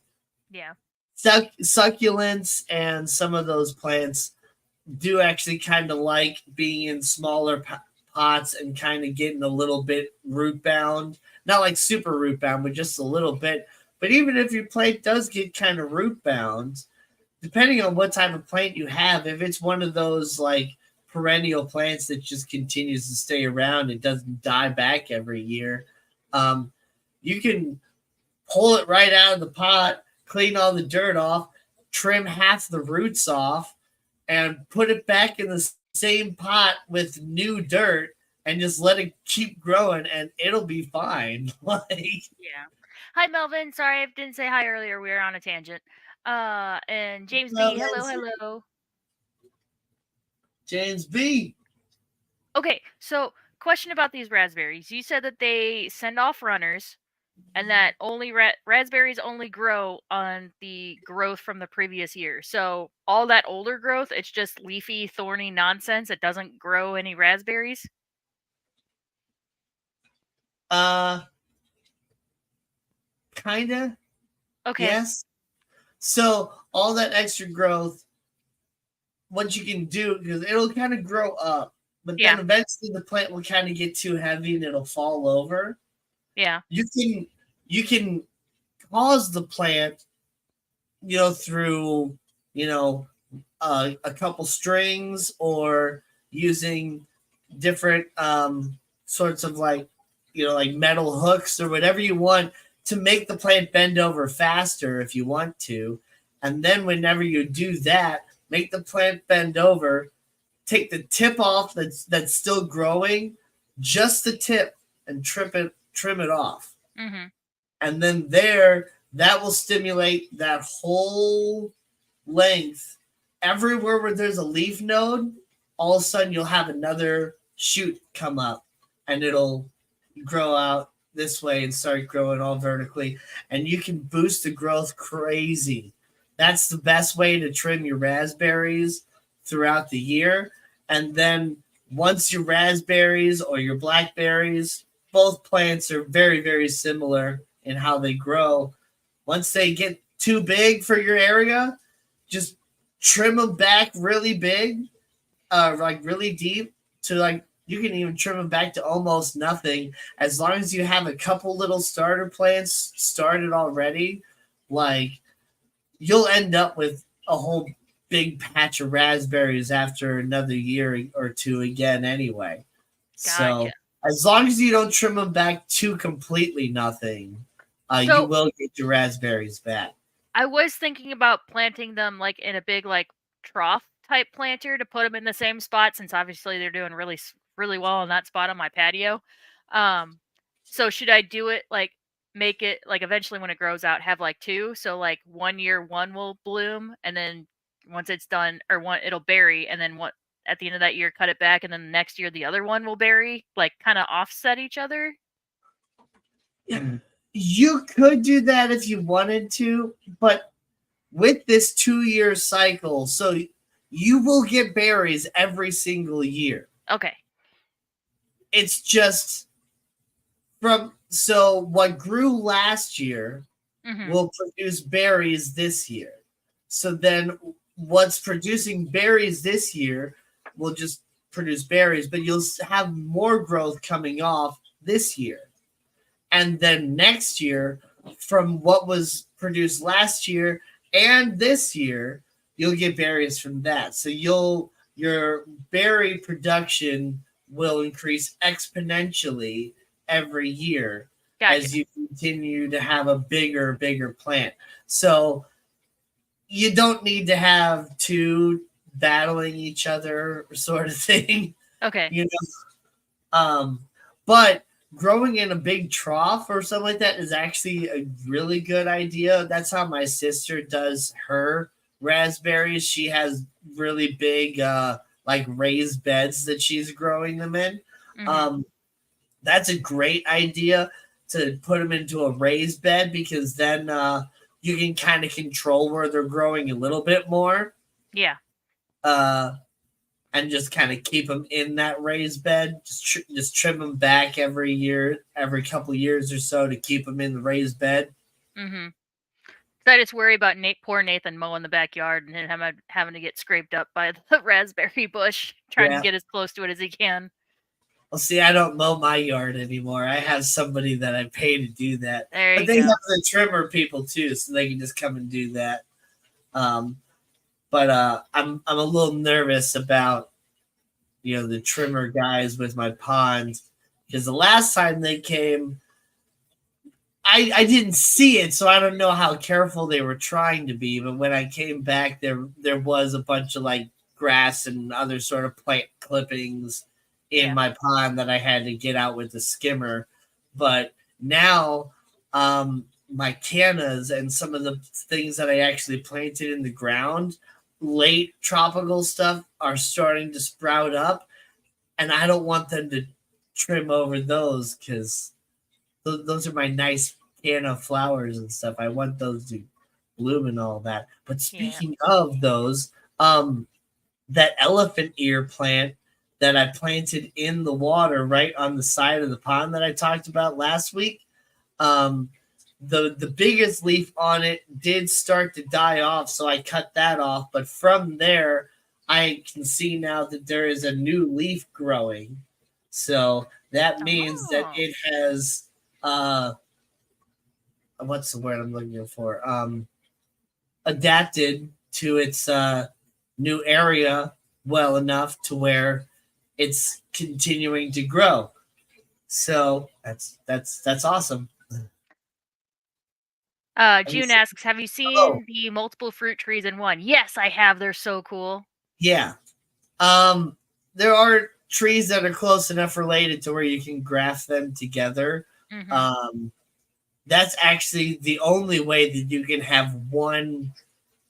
Yeah. Succulents and some of those plants do actually kind of like being in smaller pots and kind of getting a little bit root bound. Not like super root bound, but just a little bit. But even if your plant does get kind of root bound, depending on what type of plant you have, if it's one of those like perennial plants that just continues to stay around, it doesn't die back every year. Um, you can pull it right out of the pot, clean all the dirt off, trim half the roots off, and put it back in the same pot with new dirt and just let it keep growing and it'll be fine. Like Yeah. Hi Melvin. Sorry I didn't say hi earlier. We were on a tangent. And James well, B. Hello, hello. James B. Okay, so question about these raspberries. You said that they send off runners and that only raspberries only grow on the growth from the previous year. So all that older growth, it's just leafy, thorny nonsense. It doesn't grow any raspberries. Uh Kinda, Okay. yes. So all that extra growth, what you can do, because it'll kind of grow up, but then Yeah. eventually the plant will kind of get too heavy and it'll fall over. Yeah. You can cause the plant, through you know a couple strings or using different sorts of like metal hooks or whatever you want to make the plant bend over faster if you want to. And then whenever you do that, make the plant bend over, take the tip off that's still growing, just the tip, and trim it off. Mhm. And then that will stimulate that whole length. Everywhere where there's a leaf node, all of a sudden you'll have another shoot come up and it'll grow out this way and start growing all vertically. And you can boost the growth crazy. That's the best way to trim your raspberries throughout the year. And then once your raspberries or your blackberries, both plants are very, very similar in how they grow. Once they get too big for your area, just trim them back really big, like really deep, to like you can even trim them back to almost nothing as long as you have a couple little starter plants started already. Like you'll end up with a whole big patch of raspberries after another year or two again anyway. Gotcha. So as long as you don't trim them back to completely nothing, you So will get your raspberries back. I was thinking about planting them like in a big like trough type planter to put them in the same spot, since obviously they're doing really well on that spot on my patio. Um, so should I do it like make it like eventually when it grows out have like two, so like 1 year one will bloom, and then once it's done or one it'll berry, and then what at the end of that year cut it back, and then the next year the other one will berry, like kind of offset each other. You could do that if you wanted to, but with this 2 year cycle, so you will get berries every single year. Okay. It's just from so what grew last year Mhm. will produce berries this year. So then what's producing berries this year will just produce berries, but you'll have more growth coming off this year. And then next year, from what was produced last year and this year, you'll get berries from that. So your berry production will increase exponentially every year Gotcha. as you continue to have a bigger plant. So you don't need to have two battling each other sort of thing, Okay. you know. But growing in a big trough or something like that is actually a really good idea. That's how my sister does her raspberries. She has really big like raised beds that she's growing them in. Mhm. Um, that's a great idea to put them into a raised bed because then you can kind of control where they're growing a little bit more. Yeah. Uh, and just kind of keep them in that raised bed. Just trim them back every year, every couple years or so to keep them in the raised bed. Mhm. So I just worry about poor Nathan mowing the backyard and him having to get scraped up by the raspberry bush, trying to Yeah. get as close to it as he can. Well, see, I don't mow my yard anymore. I have somebody that I pay to do that, There but you they have go. the trimmer people too, so they can just come and do that. Um, but I'm a little nervous about the trimmer guys with my ponds because the last time they came, I didn't see it, so I don't know how careful they were trying to be. But when I came back, there was a bunch of like grass and other sort of plant clippings in Yeah. my pond that I had to get out with the skimmer. But now, my cannas and some of the things that I actually planted in the ground, late tropical stuff, are starting to sprout up, and I don't want them to trim over those because those are my nice can of flowers and stuff. I want those to bloom and all that. But Yeah. speaking of those, that elephant ear plant that I planted in the water right on the side of the pond that I talked about last week, um, the biggest leaf on it did start to die off, so I cut that off. But from there, I can see now that there is a new leaf growing. So that means that Oh. it has what's the word I'm looking for? Adapted to its new area well enough to where it's continuing to grow. So that's awesome. Have you June seen, asks, "Have you oh seen the multiple fruit trees in one?" Yes, I have. They're so cool. yeah, there are trees that are close enough related to where you can graft them together. Mhm. Um, that's actually the only way that you can have one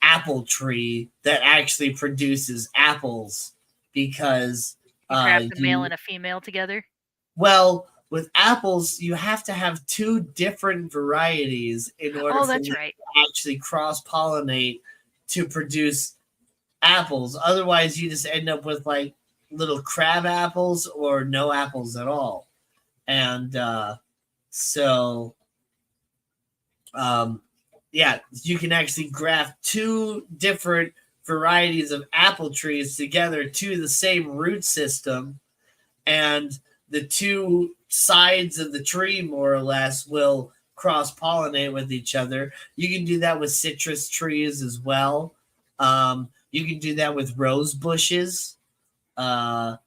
apple tree that actually produces apples because You graft a male you and a female together. well with apples you have to have two different varieties in order Oh, for that's them right. to actually cross pollinate to produce apples. Otherwise you just end up with like little crab apples or no apples at all. And so um, yeah, you can actually graft two different varieties of apple trees together to the same root system, and the two sides of the tree, more or less, will cross pollinate with each other. You can do that with citrus trees as well. You can do that with rose bushes, uh,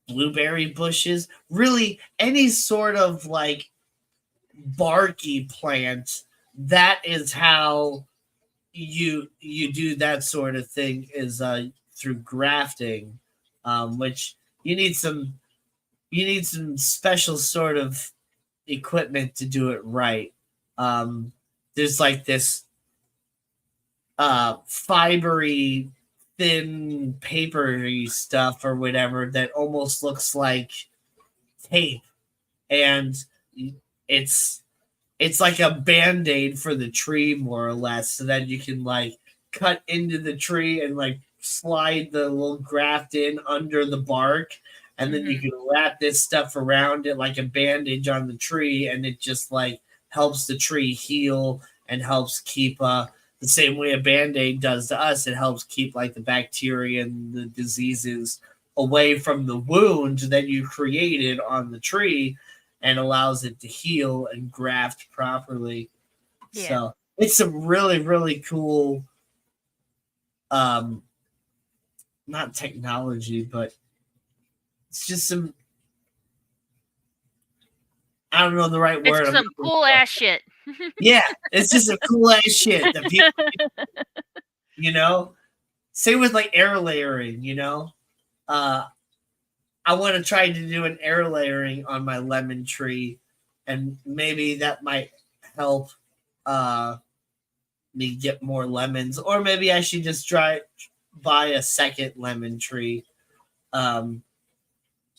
blueberry bushes, really any sort of like barky plant. That is how you do that sort of thing is through grafting, which you need some you need some special sort of equipment to do it right. Um, there's like this fibery, thin, papery stuff or whatever that almost looks like tape, and it's it's like a band-aid for the tree more or less, so that you can like cut into the tree and like slide the little graft in under the bark, and then you Hmm. can wrap this stuff around it like a bandage on the tree, and it just like helps the tree heal and helps keep the same way a band-aid does to us. It helps keep like the bacteria and the diseases away from the wound that you created on the tree, and allows it to heal and graft properly. Yeah. So it's some really, really cool, um, not technology, but it's just some, I don't know the right It's word. I'm some looking cool for. ass shit. Yeah, it's just a cool ass shit that people, you know, same with like air layering, uh, I want to try to do an air layering on my lemon tree, and maybe that might help uh me get more lemons, or maybe I should just try buy a second lemon tree, um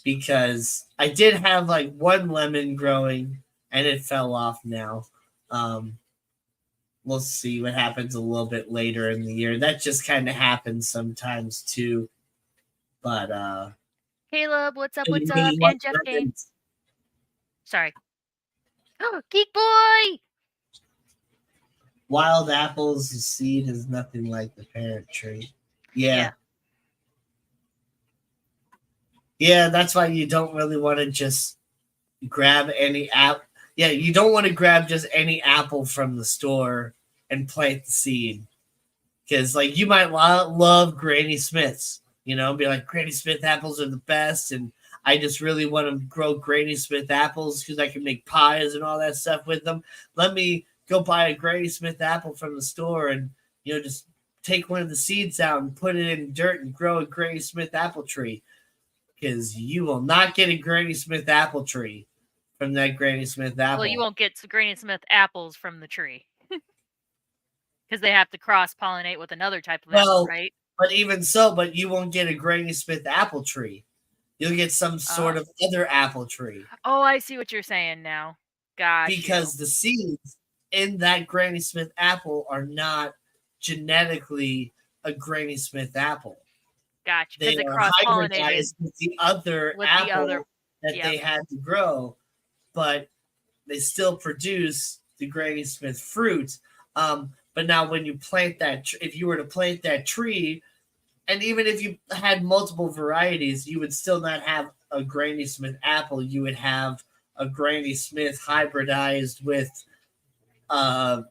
because I did have like one lemon growing and it fell off now. um we'll see what happens a little bit later in the year. That just kind of happens sometimes too. But Caleb, what's up? What's up? anybody And wants Jeff Kane. lemons? Sorry. Geek boy. Wild apples, the seed is nothing like the parent tree. Yeah. Yeah. Yeah, that's why you don't really want to just grab any app. Yeah, you don't want to grab just any apple from the store and plant the seed, because like you might love Granny Smiths, be like Granny Smith apples are the best, and I just really want to grow Granny Smith apples because I can make pies and all that stuff with them. Let me go buy a Granny Smith apple from the store and just take one of the seeds out and put it in dirt and grow a Granny Smith apple tree, because you will not get a Granny Smith apple tree from that Granny Smith Well, you apple. won't get Granny Smith apples from the tree because they have to cross pollinate with another type of apple, Well, right? but even so, but you won't get a Granny Smith apple tree. You'll get some Oh. sort of other apple tree, Oh, I see what you're saying now. Got you. because the seeds in that Granny Smith apple are not genetically a Granny Smith apple. Got you. They Because it are cross pollinated hybridized with the other with the other. apple that Yep. they had to grow, but they still produce the Granny Smith fruit. But now, when you plant that, if you were to plant that tree, and even if you had multiple varieties, you would still not have a Granny Smith apple. You would have a Granny Smith hybridized with, uh,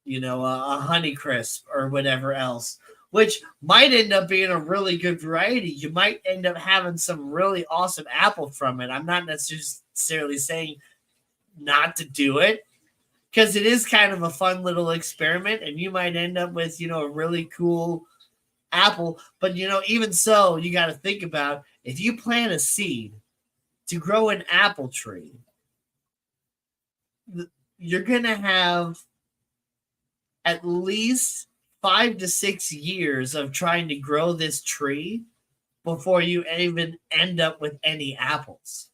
a Honeycrisp or whatever else, which might end up being a really good variety. You might end up having some really awesome apple from it. I'm not necessarily saying not to do it, because it is kind of a fun little experiment, and you might end up with, a really cool apple. But, even so, you got to think about, if you plant a seed to grow an apple tree, you're going to have at least 5 to 6 years of trying to grow this tree before you even end up with any apples.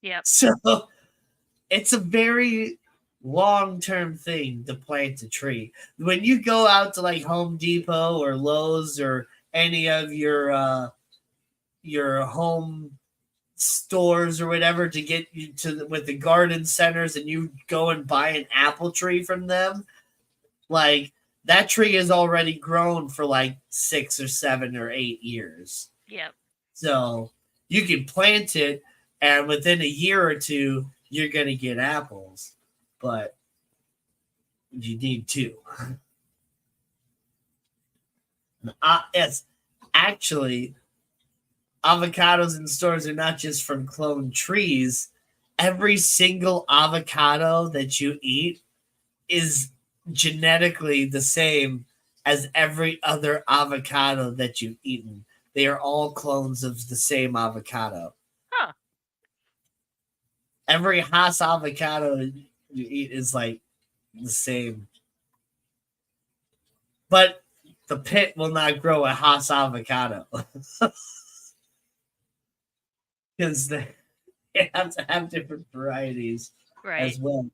Yep. So it's a very long-term thing to plant a tree. When you go out to like Home Depot or Lowe's or any of your home stores or whatever to get you to with the garden centers, and you go and buy an apple tree from them, like that tree is already grown for like 6 or 7 or 8 years. Yep. So you can plant it, and within a year or two, you're going to get apples. But you need two. Yes, actually, avocados in stores are not just from cloned trees. Every single avocado that you eat is genetically the same as every other avocado that you've eaten. They are all clones of the same avocado. Huh. Every Hass avocado you eat is like the same. But the pit will not grow a Hass avocado because they have to have different varieties Right. as well.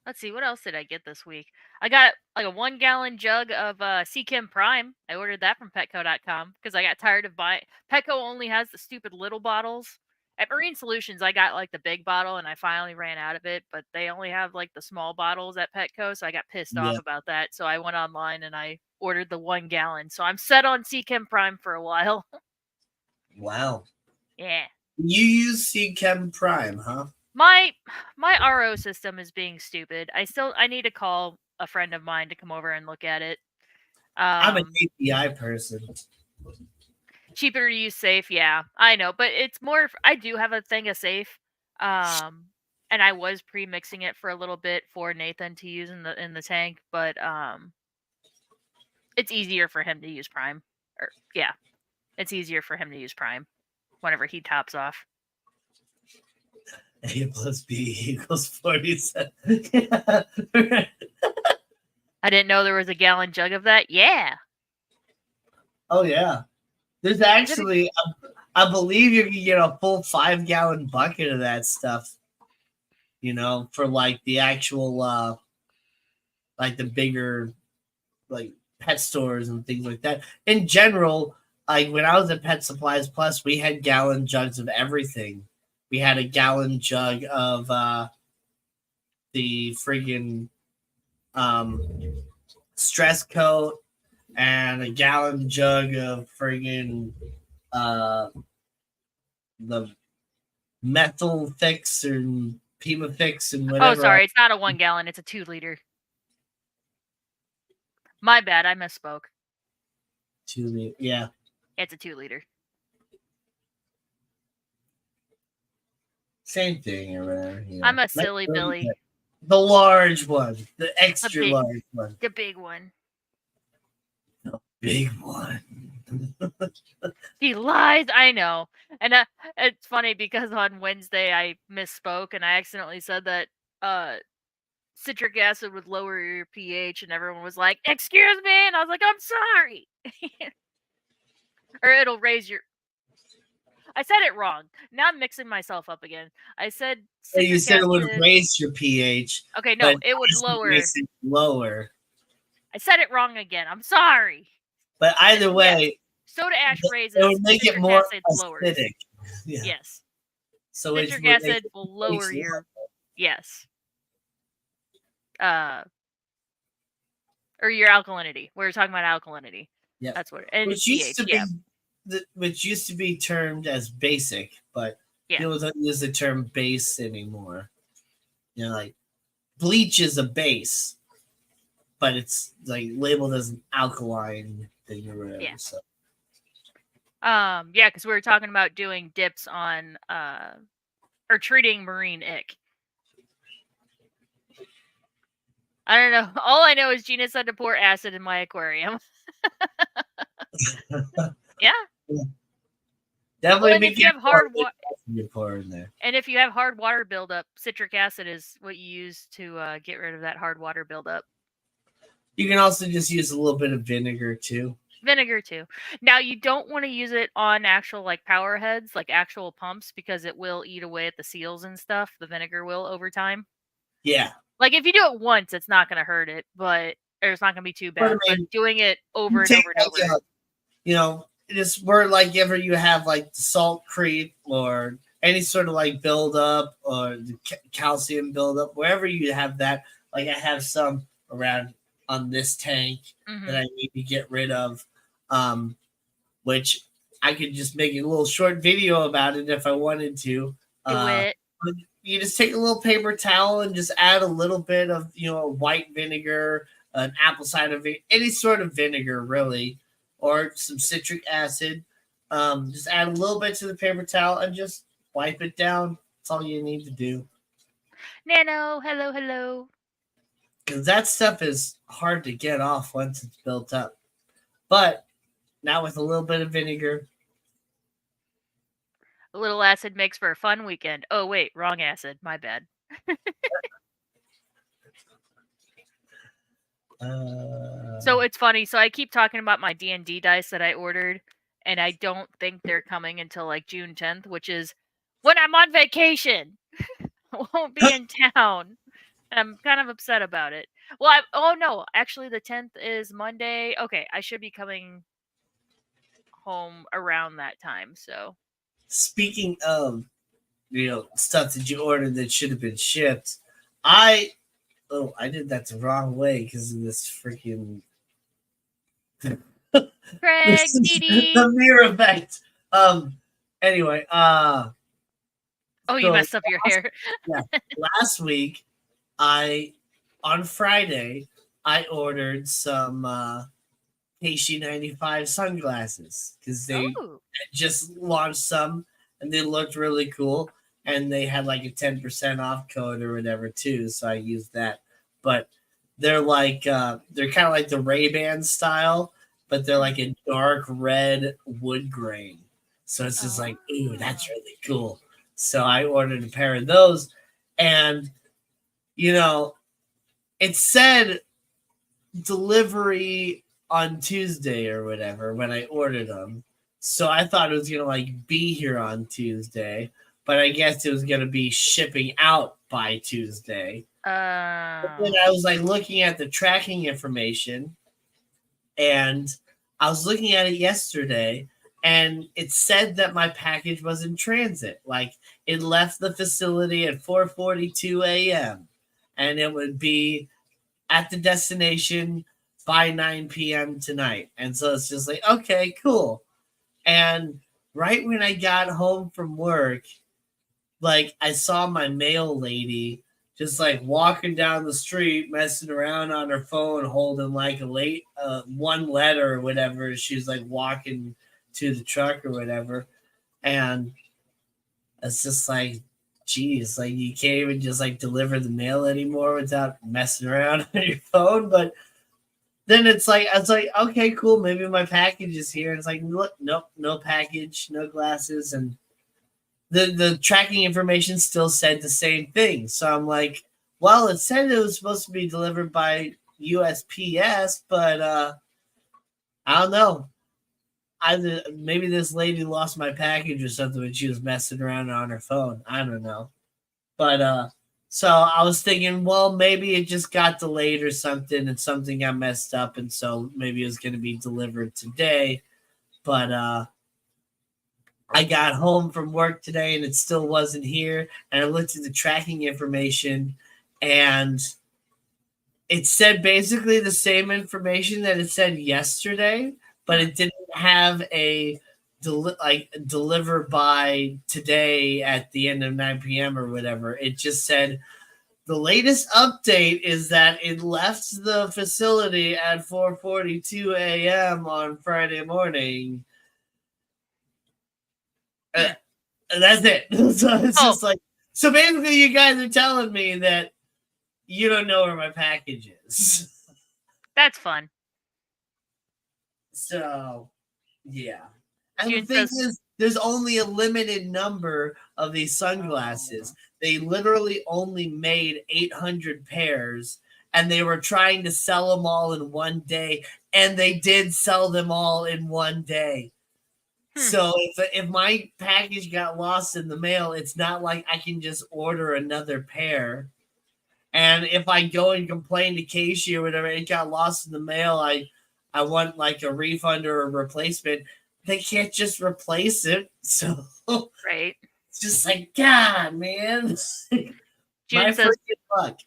Let's see, what else did I get this week? I got like a 1 gallon jug of Seachem Prime. I ordered that from Petco.com because I got tired of buying. Petco only has the stupid little bottles. At Marine Solutions, I got like the big bottle and I finally ran out of it, but they only have like the small bottles at Petco, so I got pissed off Yeah. about that. So I went online and I ordered the 1 gallon. So I'm set on Seachem Prime for a while. Wow. Yeah. You use C Chem Prime, huh? My my RO system is being stupid. I need to call a friend of mine to come over and look at it. I'm an Um, API person. cheaper to use safe, yeah, I know, but it's more. I do have a thing of safe, and I was pre-mixing it for a little bit for Nathan to use in the tank, but it's easier for him to use Prime. Or yeah, it's easier for him to use Prime whenever he tops off. A plus B equals 47. I didn't know there was a gallon jug of that. Yeah, Oh, yeah. There's is it? actually, I believe you can get a full 5 gallon bucket of that stuff, for like the actual, like the bigger, like pet stores and things like that. In general, like when I was at Pet Supplies Plus, we had gallon jugs of everything. We had a gallon jug of the friggin' um, stress coat and a gallon jug of friggin' uh, the methyl fix and Pima fix and Oh, whatever. sorry, it's not a 1 gallon; it's a 2 liter. My bad, I misspoke. Yeah, It's a 2 liter. same thing or whatever. I'm a Like silly Billy. the large one, the A extra big, large one, the big one. the big one. He lies. I know, and it's funny because on Wednesday I misspoke and I accidentally said that uh, citric acid would lower your pH, and everyone was like, "Excuse me," and I was like, "I'm sorry," or it'll raise your. I said it wrong. Now I'm mixing myself up again. I said You citric said it would acid. raise your pH, Okay, but no, it would ours would lower. make it lower. I said it wrong again. I'm sorry. But either Yes, way, soda ash it would raises, make it citric more acid lowers. acidic. Yeah, Yes, so it citric would make acid the will pH lower lower. your. Yes. Uh, or your alkalinity. We were talking about alkalinity. Yeah, That's what, and which used pH. to Yeah, be which used to be termed as basic, but yeah. people don't use the term base anymore. Like bleach is a base, but it's like labeled as an alkaline thing or whatever. Yeah. So Yeah, because we were talking about doing dips on or treating marine ick. I don't know. All I know is Gina said to pour acid in my aquarium. Yeah. Well, definitely and be if you have careful on hard the water, acid you pour in there. and if you have hard water buildup, citric acid is what you use to get rid of that hard water buildup. You can also just use a little bit of vinegar too. Vinegar too. Now you don't want to use it on actual like power heads, like actual pumps, because it will eat away at the seals and stuff. The vinegar will over time. Yeah, Like if you do it once, it's not going to hurt it, but or it's not going to be too but I bad. But mean, doing it you over and take over and over. just where like ever you have like salt creep or any sort of like buildup or the calcium buildup, wherever you have that. Like I have some around on this tank that Hmm. I need to get rid of, um, which I could just make a little short video about it if I wanted to. Do Uh, it. but you just take a little paper towel and just add a little bit of white vinegar, an apple cider vinegar, any sort of vinegar really, or some citric acid. Just add a little bit to the paper towel and just wipe it down. That's all you need to do. Nano, hello, hello. because that stuff is hard to get off once it's built up. But now with a little bit of vinegar, A little acid makes for a fun weekend. Oh wait, wrong acid. My bad. So uh, it's funny. So I keep talking about my D&D dice that I ordered, and I don't think they're coming until like June 10th, which is when I'm on vacation. I won't be in town. And I'm kind of upset about it. Well, oh no, actually the 10th is Monday. Okay, I should be coming home around that time. So, speaking of stuff that you ordered that should have been shipped, I I did that the wrong way because of this freaking this Craig, is Dee. the mirror effect. Um. Anyway, Oh, you so messed up your hair. yeah, last week I on Friday I ordered some KC95 sunglasses because they Oh. just launched some and they looked really cool and they had like a 10% off code or whatever too, so I used that. But they're kind of like the Ray-Ban style, but they're like a dark red wood grain, so it's just like, ooh, that's Oh. really cool. So I ordered a pair of those, and you know it said delivery on Tuesday or whatever when I ordered them. So I thought it was gonna like be here on Tuesday, but I guess it was gonna be shipping out by Tuesday. But then Oh. I was like looking at the tracking information, and I was looking at it yesterday, and it said that my package was in transit. Like it left the facility at 4:42 a.m. and it would be at the destination by 9 p.m. tonight. And so it's just like, okay, cool. And right when I got home from work, like I saw my mail lady just like walking down the street, messing around on her phone, holding like a late one letter or whatever. She was like walking to the truck or whatever. And it's just like, geez, like you can't even just like deliver the mail anymore without messing around on your phone. But then it's like, okay, cool, maybe my package is here. And it's like, look, nope, no package, no glasses, and the tracking information still said the same thing. So I'm like, well, it said it was supposed to be delivered by USPS, but I don't know. Maybe this lady lost my package or something when she was messing around on her phone. I don't know. But so I was thinking, well, maybe it just got delayed or something, and something got messed up, and so maybe it was going to be delivered today. But I got home from work today, and it still wasn't here. And I looked at the tracking information, and it said basically the same information that it said yesterday, but it didn't have a deliver by today at the end of 9 p.m. or whatever. It just said the latest update is that it left the facility at 4:42 a.m. on Friday morning. And that's it. So it's Oh, just like, so basically, you guys are telling me that you don't know where my package is. that's fun. So yeah. And the June thing says, is, there's only a limited number of these sunglasses. They literally only made 800 pairs, and they were trying to sell them all in one day, and they did sell them all in one day. hmm, So if my package got lost in the mail, it's not like I can just order another pair. And if I go and complain to Casey or whatever, it got lost in the mail, I want like a refund or a replacement. They can't just replace it. So right. it's just like, God, man. My June says, freaking luck.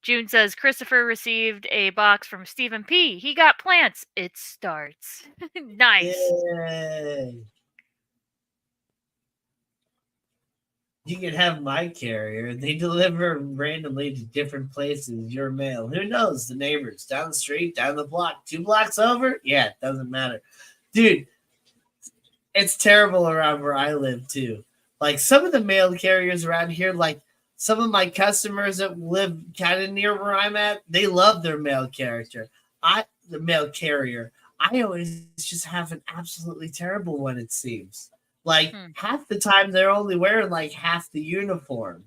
June says, Christopher received a box from Stephen P. He got plants. It starts. Nice. Yay. You can have my carrier. They deliver randomly to different places your mail. Who knows? The neighbors down the street, down the block, 2 blocks over? Yeah, it doesn't matter. Dude, it's terrible around where I live too. Like some of the mail carriers around here, like some of my customers that live kind of near where I'm at, they love their mail character. The mail carrier. I always just have an absolutely terrible one. It seems like Hmm. half the time they're only wearing like half the uniform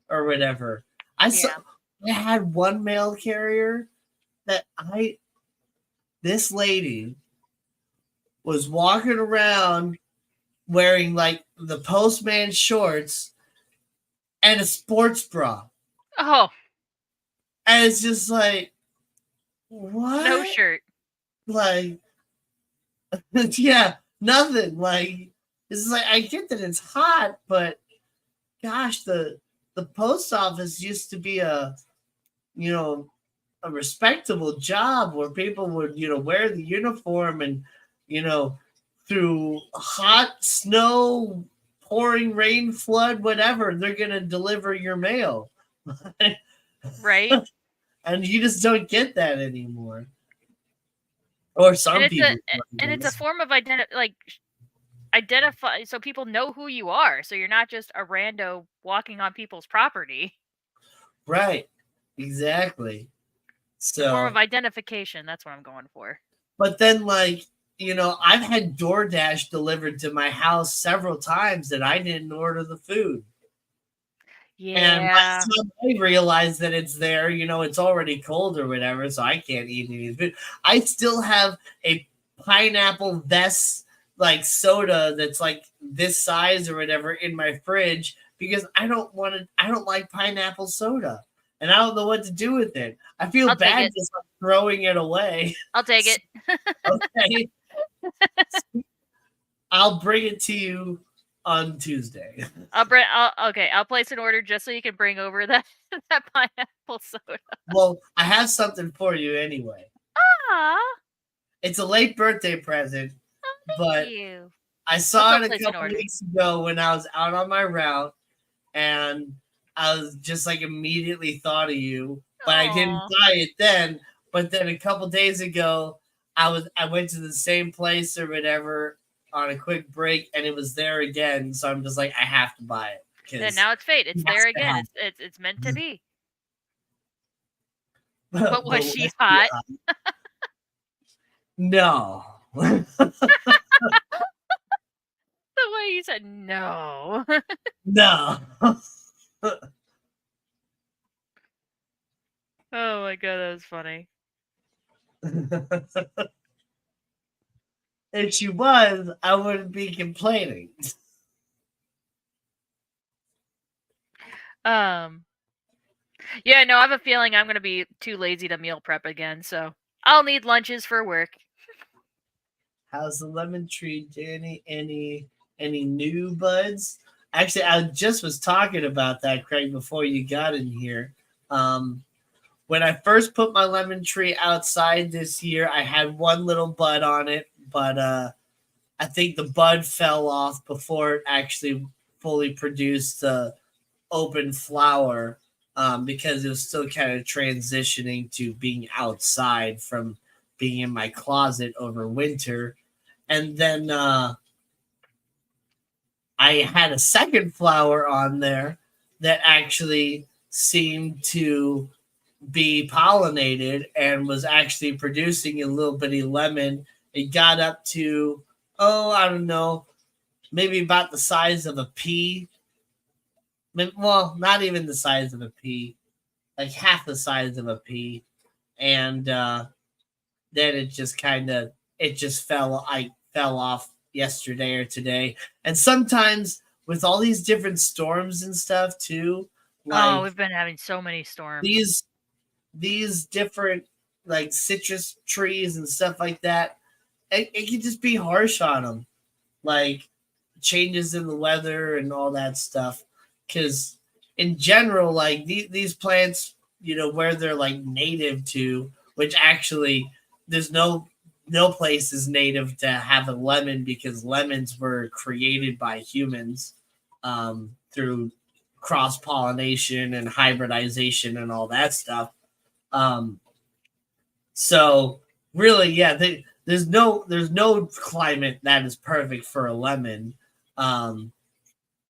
or whatever. I saw. Yeah. I had one mail carrier that I. This lady was walking around wearing like the postman shorts and a sports bra. Oh, And it's just like, no what? shirt. Like, yeah, nothing. Like, it's like, I get that it's hot, but gosh, the post office used to be you know, a respectable job where people would, wear the uniform and, you know, through hot snow, pouring rain, flood, whatever, they're going to deliver your mail. Right? And you just don't get that anymore. Or And some it's a people. and it's a form of identify so people know who you are. So you're not just a rando walking on people's property. Right. Exactly. It's a form of So, identification. That's what I'm going for. but then, like, I've had DoorDash delivered to my house several times that I didn't order the food. And by Yeah. the time I realize that it's there, it's already cold or whatever, so I can't eat any food. I still have a pineapple vest like soda that's like this size or whatever in my fridge because I don't like pineapple soda. And I don't know what to do with it. I feel I'll take bad it. just like throwing it away. I'll take it. Okay. I'll bring it to you on Tuesday. I'll place an order just so you can bring over that that pineapple soda. Well, I have something for you anyway. Ah, It's a late birthday present, thank but you. I I'll saw still it a place an couple order. weeks ago when I was out on my route, and I was just like immediately thought of you, but I didn't Aw. buy it then. But then a couple days ago, I went to the same place or whatever on a quick break, and it was there again. So I'm just like, I have to buy it And because now it's fate. it It's has there to again. happen. It's meant to be. But But was she let's be hot? honest. No. The way you said no. No. Oh my god, that was funny. If she was, I wouldn't be complaining. Um, yeah, no, I have a feeling I'm gonna be too lazy to meal prep again, so I'll need lunches for work. How's the lemon tree, Danny? Any new buds? Actually, I just was talking about that, Craig, before you got in here. Um, when I first put my lemon tree outside this year, I had one little bud on it, but I think the bud fell off before it actually fully produced the open flower because it was still kind of transitioning to being outside from being in my closet over winter. And then I had a second flower on there that actually seemed to be pollinated and was actually producing a little bitty lemon. It got up to, oh, I don't know, maybe about the size of a pea. Well, not even the size of a pea, like half the size of a pea. And then it just I fell off yesterday or today. And sometimes with all these different storms and stuff too, Oh, like we've been having so many storms. these these different like citrus trees and stuff like that, it can just be harsh on them, like changes in the weather and all that stuff. Because in general, like these plants, where they're like native to, which actually there's no place is native to have a lemon because lemons were created by humans through cross pollination and hybridization and all that stuff. Um, so really, yeah, there's no climate that is perfect for a lemon, um,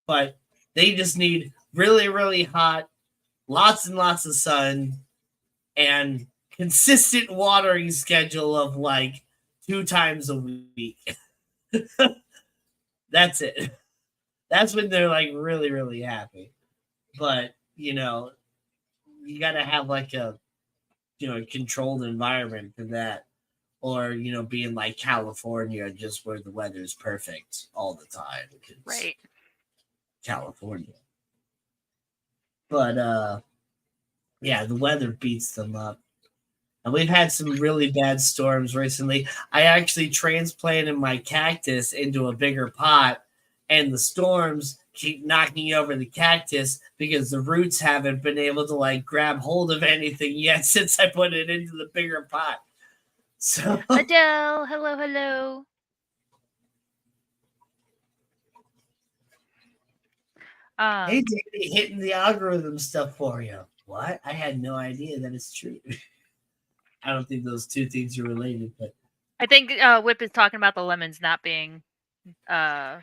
but they just need really, really hot, lots and lots of sun, and consistent watering schedule of like 2 times a week. That's it. That's when they're like really, really happy. But you got to have like a controlled environment for that, or being like California, just where the weather is perfect all the time. Because Right. California. But yeah, the weather beats them up. And we've had some really bad storms recently. I actually transplanted my cactus into a bigger pot, and the storms keep knocking over the cactus because the roots haven't been able to like grab hold of anything yet since I put it into the bigger pot. So Adele, hello, hello. hey, Um, Danny, hitting the algorithm stuff for you. What? I had no idea that it's true. I don't think those two things are related, but I think Whip is talking about the lemons not being uh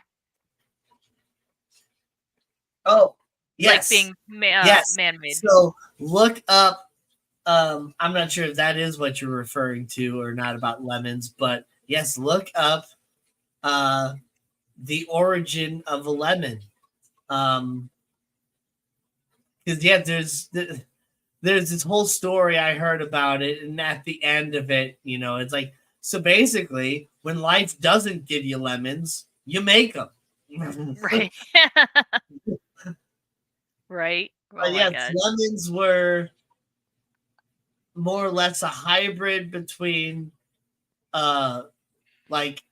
oh, like yes. being Yes. man-made. So look up. I'm not sure if that is what you're referring to or not about lemons, but yes, look up uh, the origin of a lemon. Because yeah, there's this whole story I heard about it, and at the end of it, it's like so basically, when life doesn't give you lemons, you make them. Right. Right. But Oh my yes, god. lemons were more or less a hybrid between uh like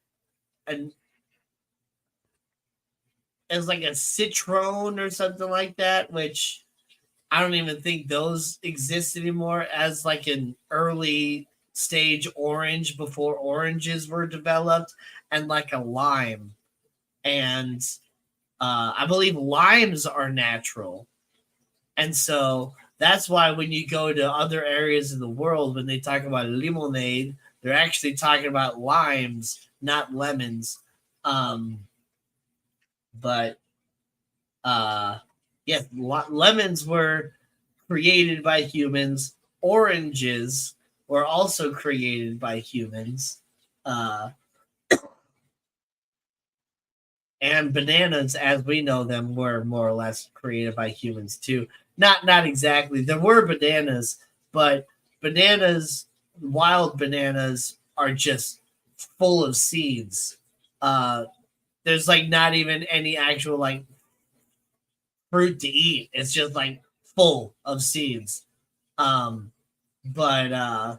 an as like a citron or something like that, which I don't even think those exist anymore, as like an early stage orange before oranges were developed, and like a lime. And I believe limes are natural. And so that's why when you go to other areas of the world, when they talk about lemonade, they're actually talking about limes, not lemons. But yes, lemons were created by humans. Oranges were also created by humans. Uh, and bananas, as we know them, were more or less created by humans too. Not exactly. There were bananas, but bananas, wild bananas, are just full of seeds. Uh, there's like not even any actual like fruit to eat. It's just like full of seeds. Um, but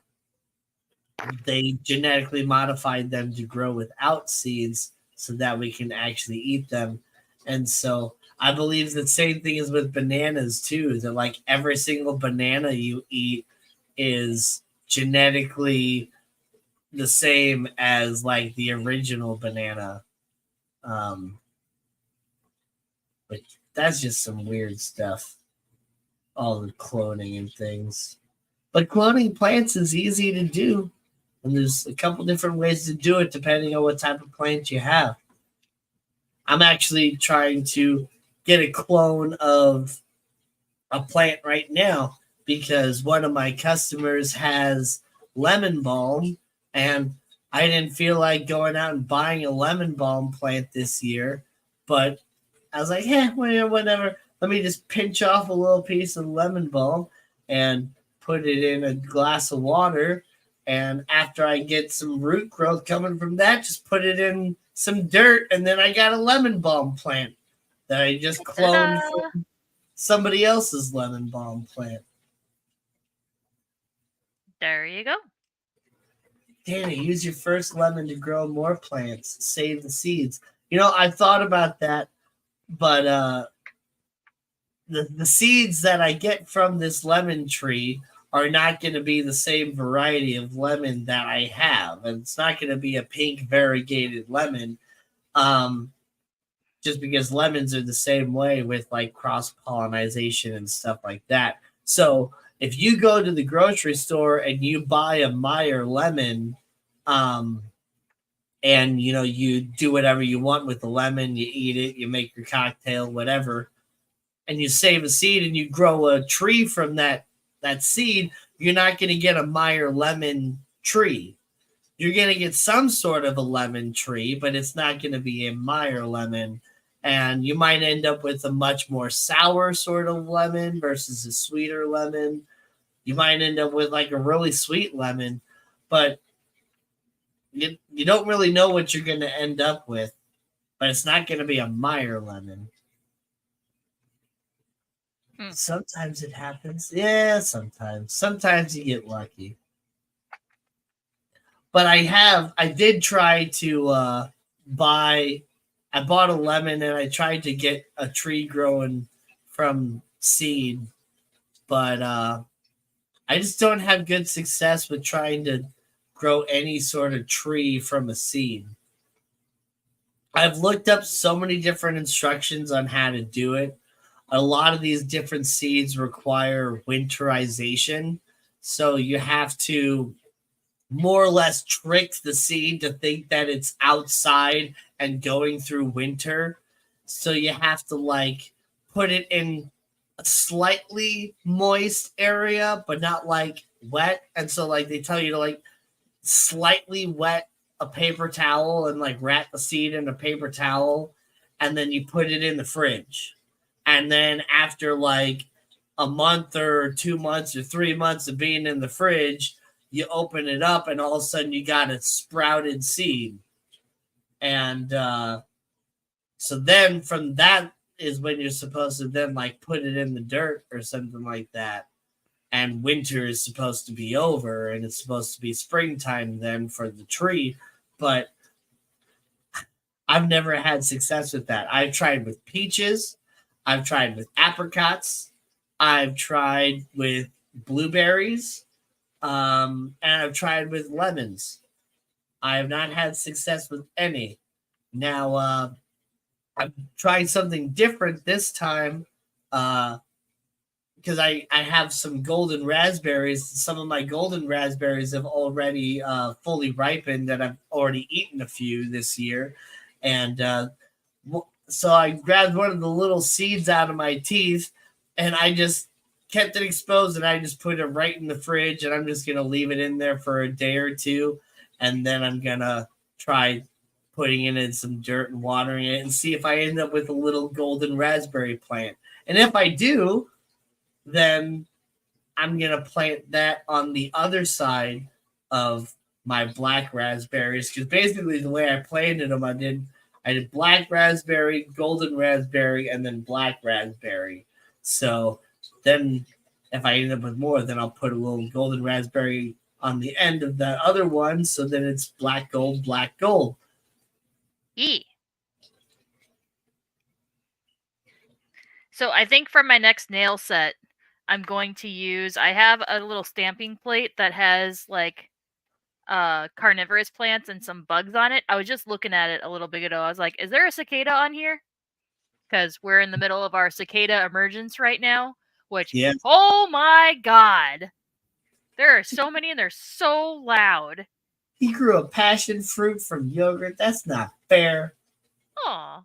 they genetically modified them to grow without seeds so that we can actually eat them. And so I believe the same thing is with bananas too, that like every single banana you eat is genetically the same as like the original banana. Um, but that's just some weird stuff. All the cloning and things. But cloning plants is easy to do. And there's a couple different ways to do it depending on what type of plant you have. I'm actually trying to get a clone of a plant right now because one of my customers has lemon balm, and I didn't feel like going out and buying a lemon balm plant this year. But I was like, yeah, whatever. Let me just pinch off a little piece of lemon balm and put it in a glass of water. And after I get some root growth coming from that, just put it in some dirt. And then I got a lemon balm plant that I just cloned Ta-da! from somebody else's lemon balm plant. There you go. Danny, use your first lemon to grow more plants. Save the seeds. I thought about that, but the seeds that I get from this lemon tree are not going to be the same variety of lemon that I have. And it's not going to be a pink variegated lemon. Um, just because lemons are the same way with like cross pollination and stuff like that. So if you go to the grocery store and you buy a Meyer lemon, um, and you do whatever you want with the lemon, you eat it, you make your cocktail, whatever, and you save a seed and you grow a tree from that seed, you're not going to get a Meyer lemon tree. You're going to get some sort of a lemon tree, but it's not going to be a Meyer lemon. And you might end up with a much more sour sort of lemon versus a sweeter lemon. You might end up with like a really sweet lemon, but you don't really know what you're going to end up with, but it's not going to be a Meyer lemon. Sometimes it happens. Yeah, sometimes. Sometimes you get lucky. But I did try to buy, I bought a lemon and I tried to get a tree growing from seed, but I just don't have good success with trying to grow any sort of tree from a seed. I've looked up so many different instructions on how to do it. A lot of these different seeds require winterization. So you have to more or less trick the seed to think that it's outside and going through winter. So you have to like put it in a slightly moist area, but not like wet. And so like they tell you to like slightly wet a paper towel and like wrap the seed in a paper towel, and then you put it in the fridge. And then after like a month or 2 months or 3 months of being in the fridge, you open it up and all of a sudden you got a sprouted seed. And so then from that is when you're supposed to then like put it in the dirt or something like that. And winter is supposed to be over and it's supposed to be springtime then for the tree. But I've never had success with that. I've tried with peaches, I've tried with apricots, I've tried with blueberries, and I've tried with lemons. I have not had success with any. Now, I'm trying something different this time because I have some golden raspberries. Some of my golden raspberries have already fully ripened, and I've already eaten a few this year. And so I grabbed one of the little seeds out of my teeth, and I just kept it exposed, and I just put it right in the fridge, and I'm just gonna leave it in there for a day or two, and then I'm gonna try putting it in some dirt and watering it and see if I end up with a little golden raspberry plant. And if I do, then I'm gonna plant that on the other side of my black raspberries because basically the way I planted them, I did black raspberry, golden raspberry, and then black raspberry. So then if I end up with more, then I'll put a little golden raspberry on the end of that other one. So then it's black gold, black gold. E. So I think for my next nail set, I'm going to use, I have a little stamping plate that has like carnivorous plants and some bugs on it. I was just looking at it a little bit ago. I was like, is there a cicada on here? Because we're in the middle of our cicada emergence right now, which, Yeah. oh my god, there are so many and they're so loud. He grew a passion fruit from yogurt. That's not fair. Aw.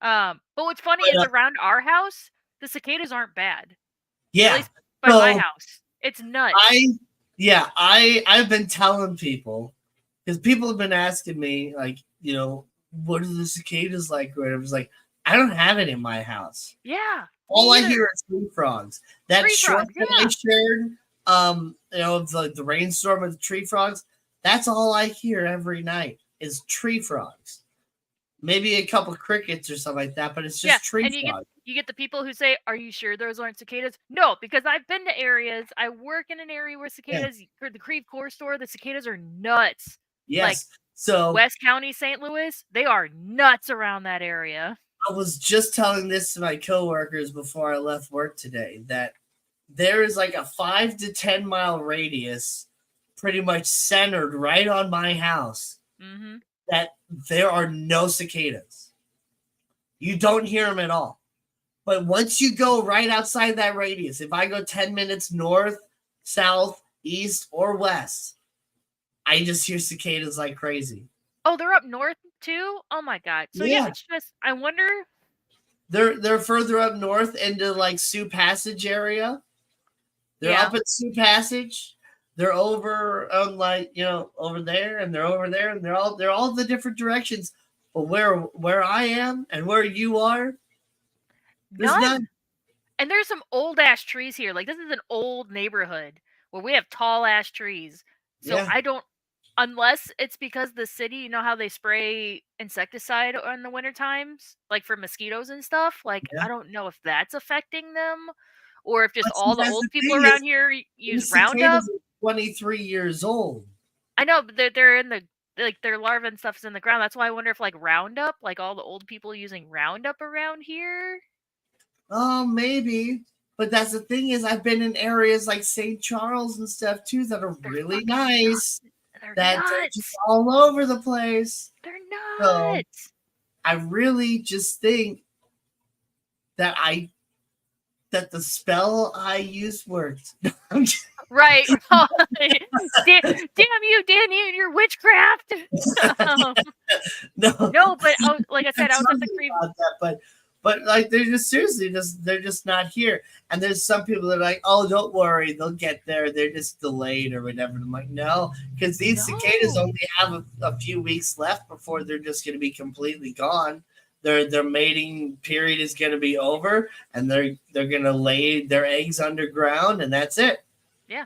But what's funny But is around our house, the cicadas aren't bad. At yeah. least by my So house. It's nuts. I've been telling people because people have been asking me like, what are the cicadas like? Or I was like, I don't have it in my house. Yeah. All I hear are tree frogs. That Tree short frogs, that I shared, of the rainstorm of the tree frogs. That's all I hear every night is tree frogs. Maybe a couple crickets or something like that, but it's just tree and frogs. you get the people who say, "Are you sure those aren't cicadas?" No, because I've been to areas. I work in an area where cicadas, for the Creve Core store, the cicadas are nuts. Like Yes. So West County, St. Louis, they are nuts around that area. I was just telling this to my coworkers before I left work today that there is like a 5 to 10 mile radius pretty much centered right on my house Mm-hmm. that there are no cicadas. You don't hear them at all. But once you go right outside that radius, if I go 10 minutes north, south, east, or west, I just hear cicadas like crazy. Oh, they're up north too? Oh my god. So yeah, Yeah. it's just I wonder They're further up north into like Sioux Passage area. They're Yeah. up at Sioux Passage. They're over on like over there, and they're over there, and they're all the different directions. But where I am and where you are, there's None. none. And there's some old ass trees here. Like this is an old neighborhood where we have tall ass trees. So Yeah, I don't unless it's because the city, you know how they spray insecticide in the winter times, like for mosquitoes and stuff. Like yeah. I don't know if that's affecting them, or if just But see, all the that's old the people thing is, around here use these Roundup. cicadas are 23 years old. I know, but they're in the like their larvae and stuff is in the ground. That's why I wonder if like Roundup, like all the old people using Roundup around here. Oh, maybe. But that's the thing is, I've been in areas like St. Charles and stuff too that are They're really fucking nuts. nice. They're That they're just nuts. all over the place. They're So nuts. I really just think that I that the spell I used worked. I'm just- Right. Damn you, Danny, and your witchcraft. um, no, no, but like I said, did I was at the something Creve. about that, but like they're just seriously just they're just not here. And there's some people that are like, oh, don't worry, they'll get there. They're just delayed or whatever. And I'm like, no, because these cicadas No. only have a few weeks left before they're just going to be completely gone. Their mating period is going to be over, and they're going to lay their eggs underground, and that's it. Yeah.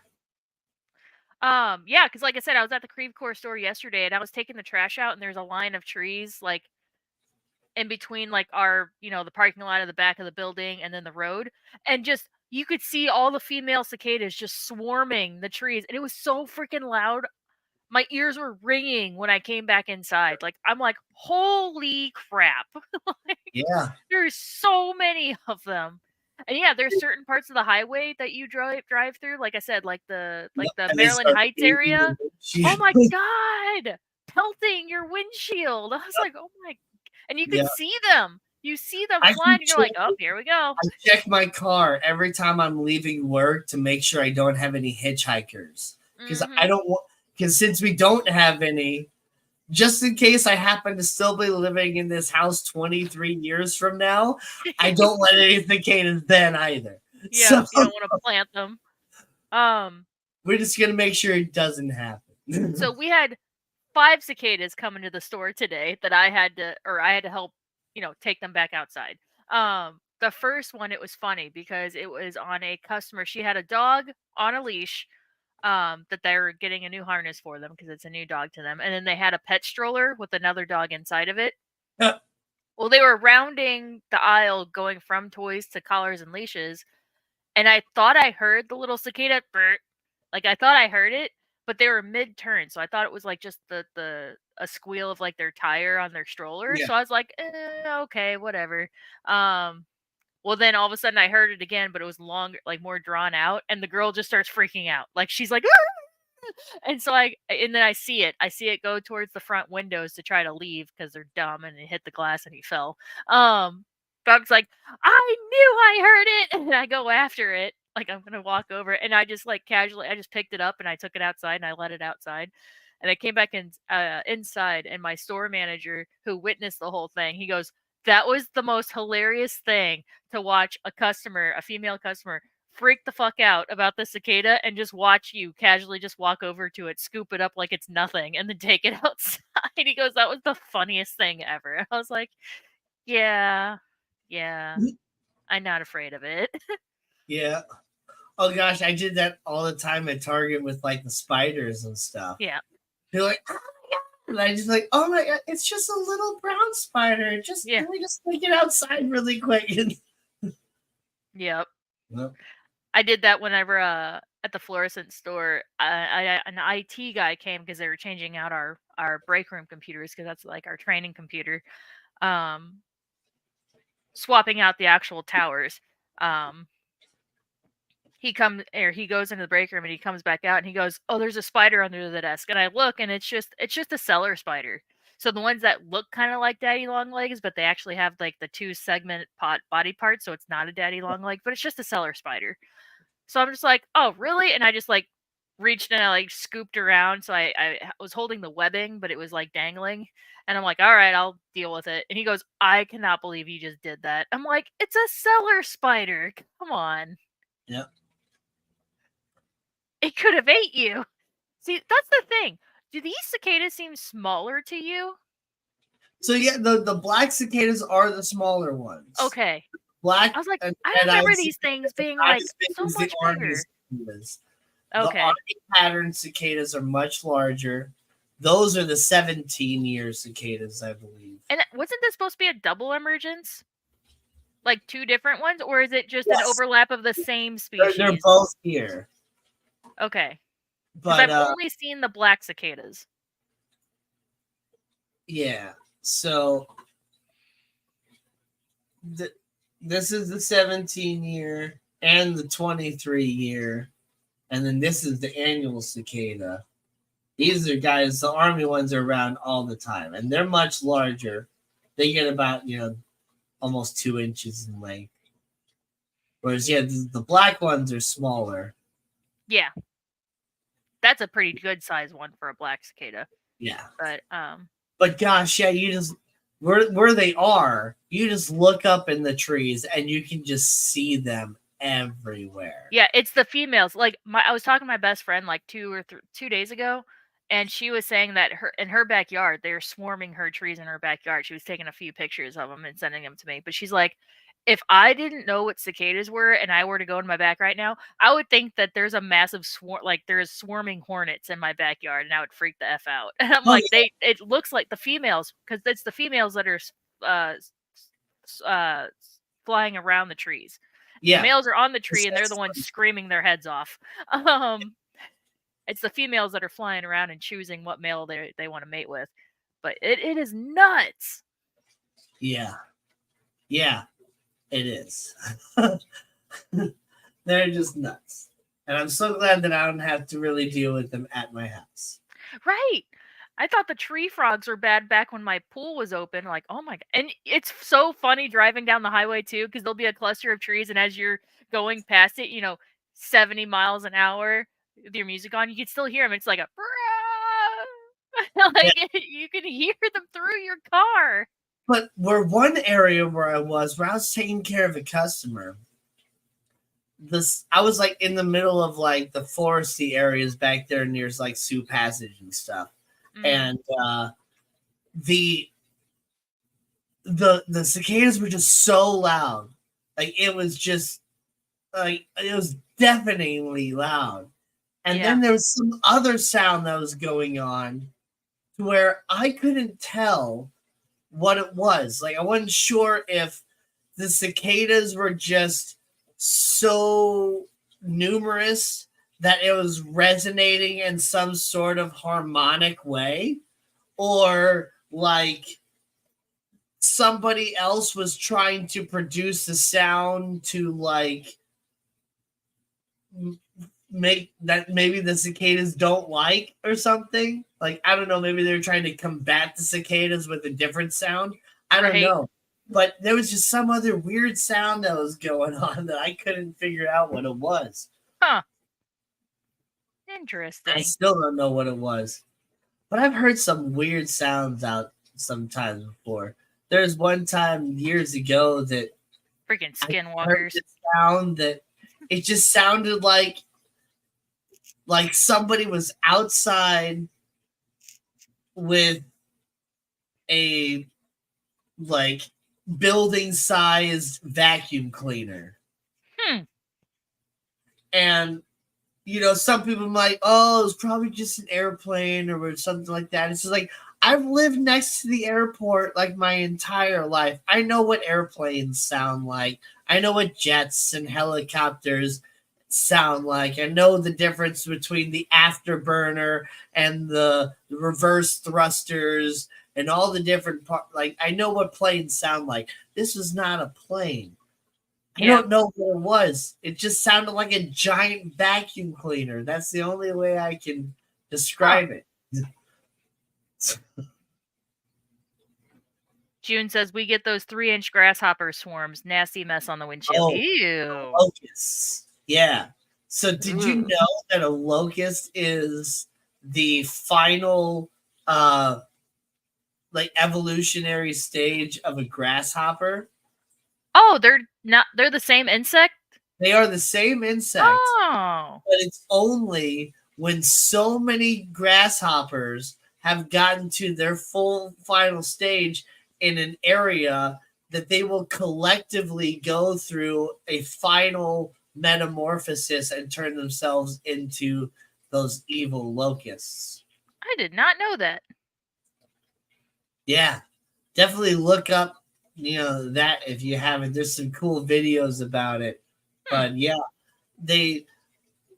Yeah, because like I said, I was at the Creve Core store yesterday, and I was taking the trash out, and there's a line of trees like in between like our the parking lot of the back of the building and then the road, and just you could see all the female cicadas just swarming the trees, and it was so freaking loud. My ears were ringing when I came back inside. Like I'm like, holy crap! Like Yeah. there's so many of them. And yeah, there's certain parts of the highway that you drive through. Like I said, like Yep, the and they Maryland start Heights bathing area. your Oh windshield. my god, pelting your windshield. I was like, oh my, and you could Yeah, see them. You see them I flying, keep and you're like, oh, checking. here we go. I check my car every time I'm leaving work to make sure I don't have any hitchhikers because I Hmm. don't want. Because since we don't have any, just in case I happen to still be living in this house 23 years from now, I don't let any cicadas then either. Yeah, So you don't want to plant them. Um, we're just gonna make sure it doesn't so happen. we had 5 cicadas coming to the store today that I had to help, take them back outside. The first one, it was funny because it was on a customer. She had a dog on a leash, that they were getting a new harness for them because it's a new dog to them. And then they had a pet stroller with another dog inside of it. Well, they were rounding the aisle going from toys to collars and leashes, and I thought I heard the little cicada "burp," like, I thought I heard it, but they were mid-turn, so I thought it was, like, just the a squeal of, like, their tire on their stroller, Yeah. so I was like, okay, whatever." Um, well, then all of a sudden I heard it again, but it was longer like, more drawn out, and the girl just starts freaking out, like, she's like, and so and then I see it go towards the front windows to try to leave because 'cause they're dumb, and it hit the glass and he fell. Dog's like, "I knew I heard it!" And I go after it, like I'm gonna walk over, and I just, like, casually I just picked it up and I took it outside and I let it outside. And I came back inside, and my store manager, who witnessed the whole thing, he goes, "That was the most hilarious thing to watch a female customer freak the fuck out about the cicada and just watch you casually just walk over to it, scoop it up like it's nothing, and then take it outside." He goes, "That was the funniest thing ever." I was like, "Yeah, yeah, I'm not afraid of it." Yeah. Oh gosh, I did that all the time at Target with like the spiders and stuff. Yeah, They're like, oh my god. And I just like, oh my god, it's just a little brown spider. Just yeah, let me just take it outside really quick. yep. Well, I did that whenever at the fluorescent store. An IT guy came because they were changing out our break room computers because that's like our training computer. Um, Swapping out the actual towers. Um, he goes into the break room and he comes back out and he goes, "Oh, there's a spider under the desk." And I look and it's just a cellar spider. So the ones that look kind of like daddy long legs, but they actually have like the two segment body parts, so it's not a daddy long leg, but it's just a cellar spider. So I'm just like, "Oh, really?" And I just like reached and I like scooped around. So I was holding the webbing, but it was like dangling. And I'm like, all right, I'll deal with it. And he goes, I cannot believe you just did that. I'm like, it's a cellar spider. Come on. Yeah. It could have ate you. See, that's the thing. Do these cicadas seem smaller to you? So yeah, the black cicadas are the smaller ones. Okay. Black I was like, and I red-eyed remember these things cicadas are being not like as big so as the much army bigger. cicadas. The Okay. army pattern cicadas are much larger. Those are the 17-year cicadas, I believe. And wasn't this supposed to be a double emergence? Like two different ones? Or is it just an Yes, overlap of the same they're species? both here, Okay. Because but I've only seen the black cicadas. yeah. So this is the 17-year and the 23-year, and then this is the annual cicada. These are guys, the army ones are around all the time, and they're much larger. They get about, almost 2 inches in length. Whereas, yeah, the black ones are smaller. Yeah. That's a pretty good size one for a black cicada. Yeah. But gosh, yeah, you just where they are, you just look up in the trees and you can just see them everywhere. yeah, it's the females. Like I was talking to my best friend like 2 days ago, and she was saying that in her backyard they're swarming her trees in her backyard. She was taking a few pictures of them and sending them to me. But she's like, if I didn't know what cicadas were and I were to go in my back right now, I would think that there's a massive swarm, like there's swarming hornets in my backyard, and I would freak the f out. And I'm Oh like, it looks like the females, because it's the females that are uh, uh, flying around the trees. The yeah, males are on the tree and they're the ones screaming their heads off. It's the females that are flying around and choosing what male they want to mate with. But it is nuts. yeah, yeah, it is. They're just nuts, and I'm so glad that I don't have to really deal with them at my house. Right. I thought the tree frogs were bad back when my pool was open. Like, oh my god. And it's so funny driving down the highway too, because there'll be a cluster of trees, and as you're going past it, 70 miles an hour with your music on, you can still hear them. It's like a Yeah. like you can hear them through your car. But one area where I was taking care of a customer, I was like in the middle of like the foresty areas back there near like Sioux Passage and stuff. And the cicadas were just so loud. Like it was just like it was deafeningly loud. And then there was some other sound that was going on to where I couldn't tell what it was. Like I wasn't sure if the cicadas were just so numerous that it was resonating in some sort of harmonic way, or like somebody else was trying to produce the sound to like make that maybe the cicadas don't like or something. Like I don't know, maybe they're trying to combat the cicadas with a different sound. I don't know. But there was just some other weird sound that was going on that I couldn't figure out what it was. Huh. Interesting. I still don't know what it was. But I've heard some weird sounds out sometimes before. There's one time years ago that freaking skinwalkers. I heard this sound that it just sounded like somebody was outside with a like building sized vacuum cleaner. And some people might, oh, it's probably just an airplane or something like that. It's just like, I've lived next to the airport like my entire life. I know what airplanes sound like. I know what jets and helicopters sound like. I know the difference between the afterburner and the reverse thrusters and all the different parts. Like, I know what planes sound like. This was not a plane. I don't know what it was. It just sounded like a giant vacuum cleaner. That's the only way I can describe it. June says we get those 3-inch grasshopper swarms. Nasty mess on the windshield. Ew. Locusts. Yeah. So did you Ugh. know that a locust is the final uh like evolutionary stage of a grasshopper? Oh, they're not. They're the same insect. They are the same insect, Oh, but it's only when so many grasshoppers have gotten to their full final stage in an area that they will collectively go through a final metamorphosis and turn themselves into those evil locusts. I did not know that. Yeah, definitely look up, that if you haven't. There's some cool videos about it. Hmm. But yeah, they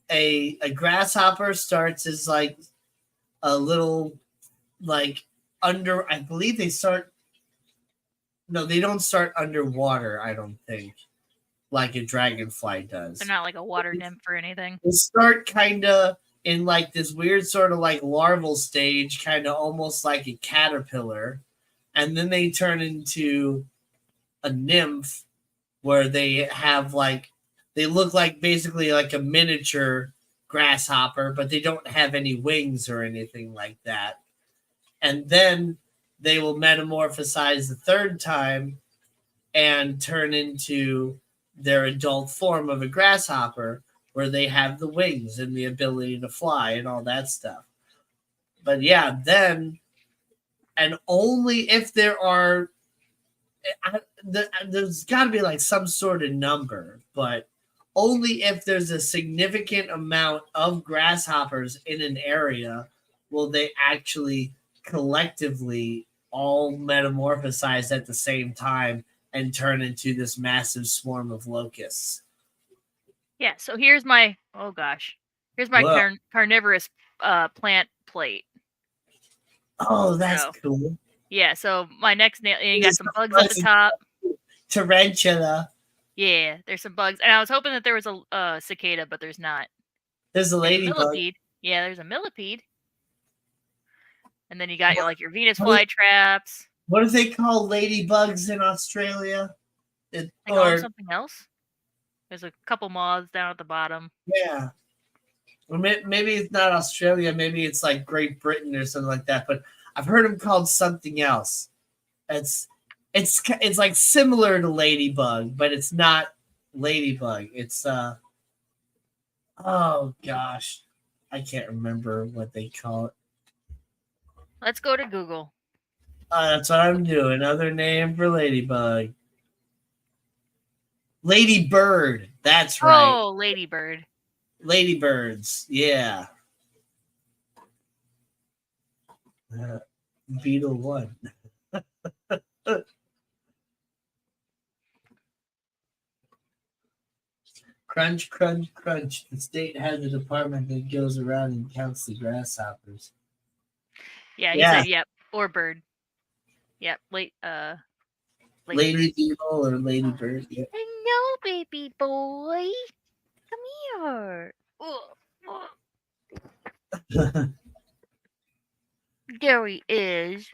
a grasshopper starts as like a little like under I believe they start no, they don't start underwater, I don't think, like a dragonfly They're does. not like a water nymph or anything. They start kinda in like this weird sort of like larval stage, kinda almost like a caterpillar, and then they turn into a nymph where they look like basically like a miniature grasshopper, but they don't have any wings or anything like that. And then they will metamorphosize the third time and turn into their adult form of a grasshopper where they have the wings and the ability to fly and all that stuff. But yeah, then and only if there are there's got to be like some sort of number, but only if there's a significant amount of grasshoppers in an area will they actually collectively all metamorphosize at the same time and turn into this massive swarm of locusts. Yeah. So here's my. Oh gosh. Here's my Whoa. carnivorous plant plate. Oh, that's So cool. yeah. So my next nail. You got There's some some bugs at the bugs and top. tarantula. Yeah, there's some bugs, and I was hoping that there was a cicada, but there's not. There's a There's a ladybug. millipede. Yeah, there's a millipede, and then you got What, your Venus what, do- flytraps. what do they call ladybugs in Australia? They call them Or something else. There's a couple moths down at the bottom. yeah, or maybe it's not Australia. Maybe it's like Great Britain or something like that. But I've heard them called something else. It's it's like similar to ladybug, but it's not ladybug. It's oh gosh, I can't remember what they call it. Let's go to Google. That's what I'm doing. Another name for ladybug. Ladybird. That's right. Oh, ladybird. Ladybirds. Yeah. Uh, Beetle one. Crunch, crunch, crunch. The state has a department that goes around and counts the grasshoppers. Yeah, he Yeah, said yep, or bird. Yep, Lady ladybird. Beetle or Lady Bird. Yeah. Hello, baby boy. Come here. Oh, oh. There he is.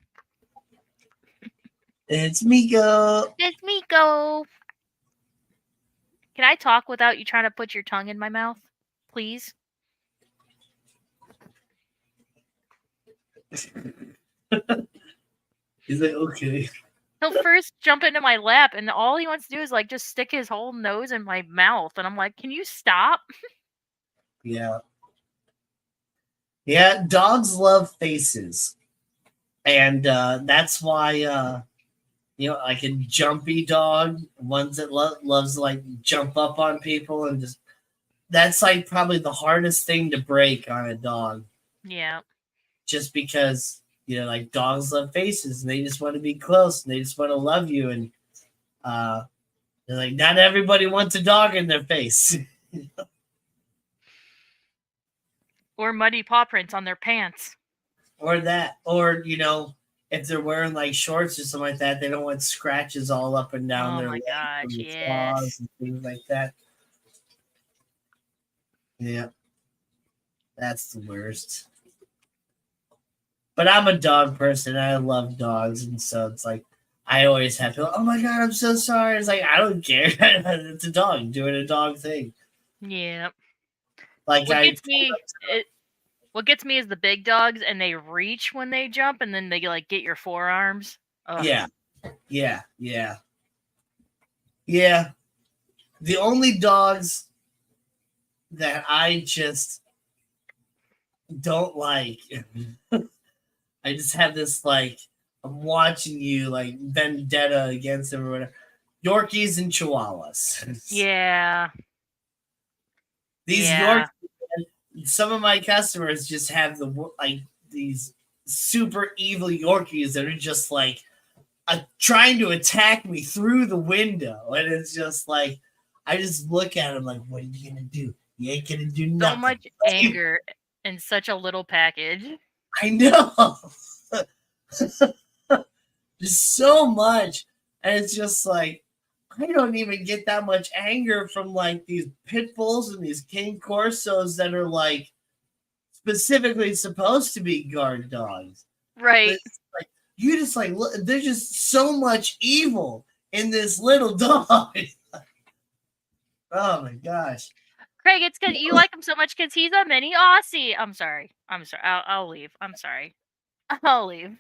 It's Miko. It's Miko. Can I talk without you trying to put your tongue in my mouth? Please? He's like, okay. He'll first jump into my lap and all he wants to do is like just stick his whole nose in my mouth and I'm like, "Can you stop?" Yeah. Yeah, dogs love faces. And that's why like a jumpy dog, ones that loves to like jump up on people and just that's like probably the hardest thing to break on a dog, Yeah. just because like dogs love faces and they just want to be close and they just want to love you and uh, they're like not everybody wants a dog in their face. Or muddy paw prints on their pants. Or that, or if they're wearing like shorts or something like that, they don't want scratches all up and down Oh their my legs from gosh, the yes. claws and things like that. Yeah, that's the worst. But I'm a dog person. I love dogs, and so it's like I always have to. Oh my god, I'm so sorry. It's like I don't care. It's a dog doing a dog thing. Yeah. Like What I gets me what gets me is the big dogs, and they reach when they jump, and then they like get your forearms. Ugh. yeah. The only dogs that I just don't like, I just have this like I'm watching you like vendetta against them or whatever. Yorkies and Chihuahuas. Yeah. These Yeah. Yorkies, some of my customers just have like these super evil Yorkies that are just like trying to attack me through the window, and it's just like I just look at him like, "What are you gonna do? You ain't gonna do So nothing." much anger in such a little package. I know, just so much, and it's just like I don't even get that much anger from like these pit bulls and these King Corsos that are like specifically supposed to be guard dogs. But Right. it's like you just like look, there's just so much evil in this little dog. Oh my gosh. Craig, it's because you like him so much because he's a mini Aussie. I'm sorry. I'm sorry. I'll leave. I'm sorry. I'll leave.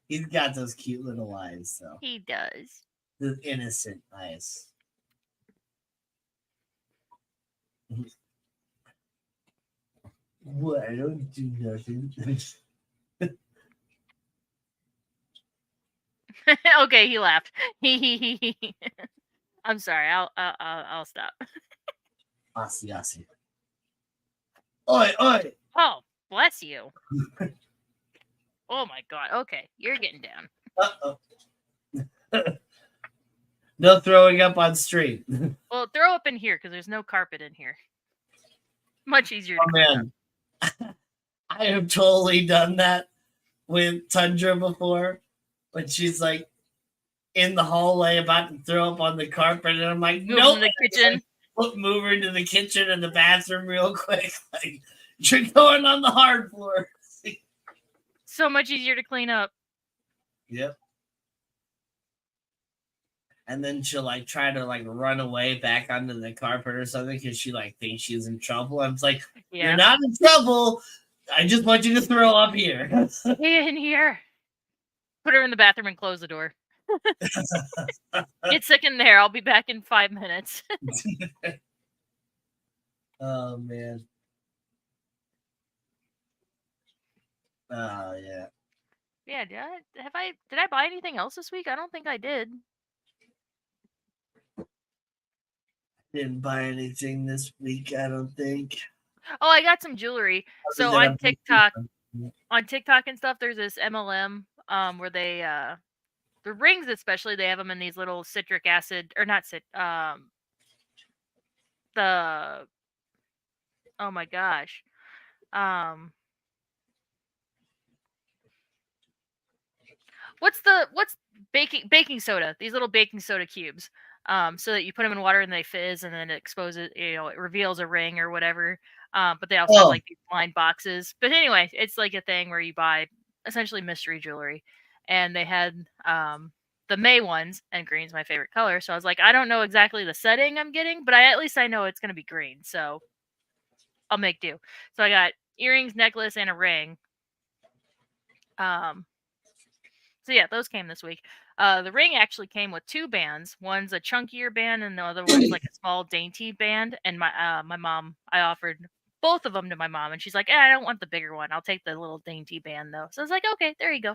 He's got those cute little eyes, though. He does. The innocent eyes. What? I don't do nothing. Okay, he laughed. I'm sorry. I'll stop. Aussie, Aussie. Oi, oi. Oh, bless you. Oh my god. Okay, you're getting down. Uh-oh. No throwing up on street. Well, throw up in here because there's no carpet in here. Much easier to Oh, clean man. I have totally done that with Tundra before when she's like in the hallway about to throw up on the carpet, and I'm like, Move nope. in the kitchen. Move her into the kitchen and the bathroom real quick. Like, you're going on the hard floor. So much easier to clean up. Yep. And then she'll like try to like run away back onto the carpet or something because she like thinks she's in trouble. I'm like, Yeah. you're not in trouble. I just want you to throw up here. Stay in here. Put her in the bathroom and close the door. Get sick in there. I'll be back in 5 minutes. Oh man. Oh yeah. Yeah, did I buy anything else this week? I don't think I did. Didn't buy anything this week, I don't think. Oh, I got some jewelry. So Other on than TikTok and stuff, there's this MLM where they the rings especially, they have them in these little citric acid or not the oh my gosh. What's baking soda? These little baking soda cubes. So that you put them in water and they fizz, and then it exposes, it reveals a ring or whatever. But they also have Oh, like these blind boxes. But anyway, it's like a thing where you buy essentially mystery jewelry, and they had the May ones, and green's my favorite color. So I was like, I don't know exactly the setting I'm getting, but at least I know it's gonna be green. So I'll make do. So I got earrings, necklace, and a ring. So yeah, those came this week. The ring actually came with 2 bands. One's a chunkier band, and the other one's like a small, dainty band. And my mom, I offered both of them to my mom, and she's like, I don't want the bigger one. I'll take the little dainty band though. So I was like, okay, there you go.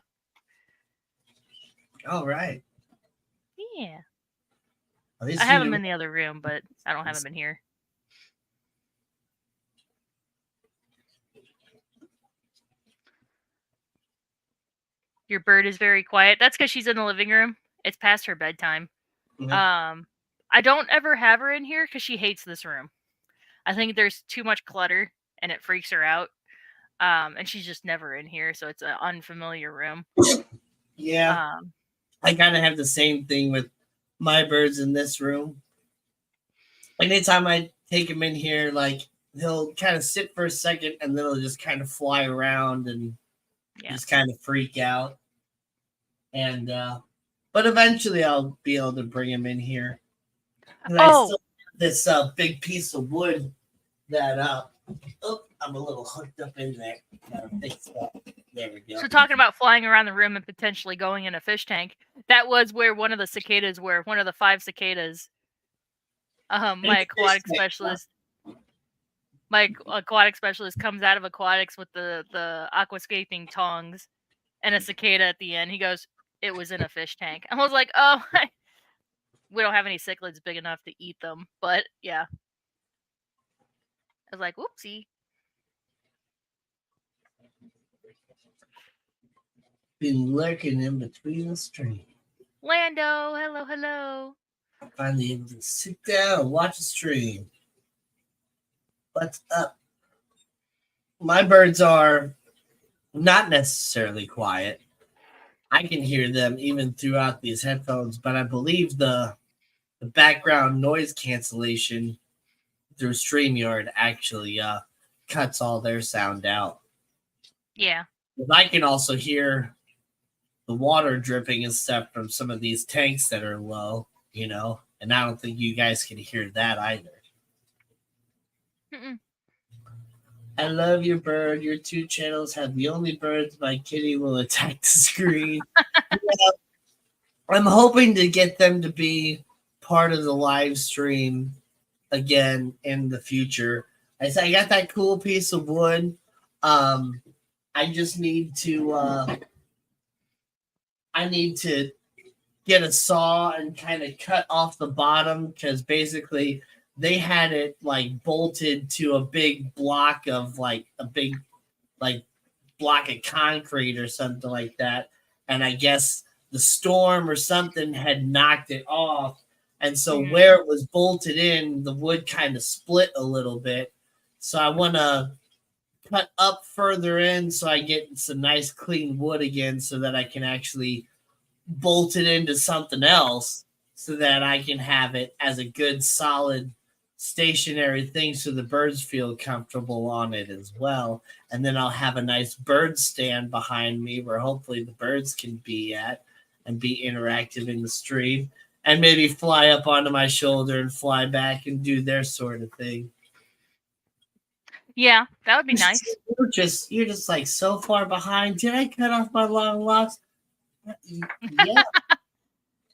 all right. Yeah, At least I have you them knew. in the other room, but I don't have them in here. Your bird is very quiet. That's because she's in the living room. It's past her bedtime. Mhm. I don't ever have her in here because she hates this room. I think there's too much clutter and it freaks her out. And she's just never in here, so it's an unfamiliar room. Yeah. Um, I kind of have the same thing with my birds in this room. Anytime I take him in here, like he'll kind of sit for a second and then he'll just kind of fly around and yeah. just kind of freak out. And but eventually I'll be able to bring him in here. And I Oh, still have this big piece of wood that oh, I'm a little hooked up in there. Gotta fix that. There we go. So talking about flying around the room and potentially going in a fish tank, that was where one of the cicadas were, one of the 5 cicadas. My aquatic specialist comes out of aquatics with the aquascaping tongs and a cicada at the end. He goes, "It was in a fish tank." I was like, "Oh, we don't have any cichlids big enough to eat them." But yeah, I was like, "Whoopsie." Been lurking in between the stream. Lando, hello, hello. Finally able to sit down and watch a stream. What's up? My birds are not necessarily quiet. I can hear them even throughout these headphones, but I believe the background noise cancellation through StreamYard actually cuts all their sound out. Yeah. But I can also hear the water dripping and stuff from some of these tanks that are low, and I don't think you guys can hear that either. Mm-mm. I love your bird. Your 2 channels have the only birds my kitty will attack the screen. Yeah, I'm hoping to get them to be part of the live stream again in the future. I got that cool piece of wood. I just need to get a saw and kind of cut off the bottom, because basically they had it like bolted to a big block of like a big like block of concrete or something like that, and I guess the storm or something had knocked it off, and so where it was bolted in, the wood kind of split a little bit. So I want to cut up further in so I get some nice clean wood again, so that I can actually bolt it into something else, so that I can have it as a good solid stationary thing, so the birds feel comfortable on it as well. And then I'll have a nice bird stand behind me where hopefully the birds can be at and be interactive in the stream, and maybe fly up onto my shoulder and fly back and do their sort of thing. Yeah, that would be nice. You're just like so far behind. Did I cut off my long locks? Yeah.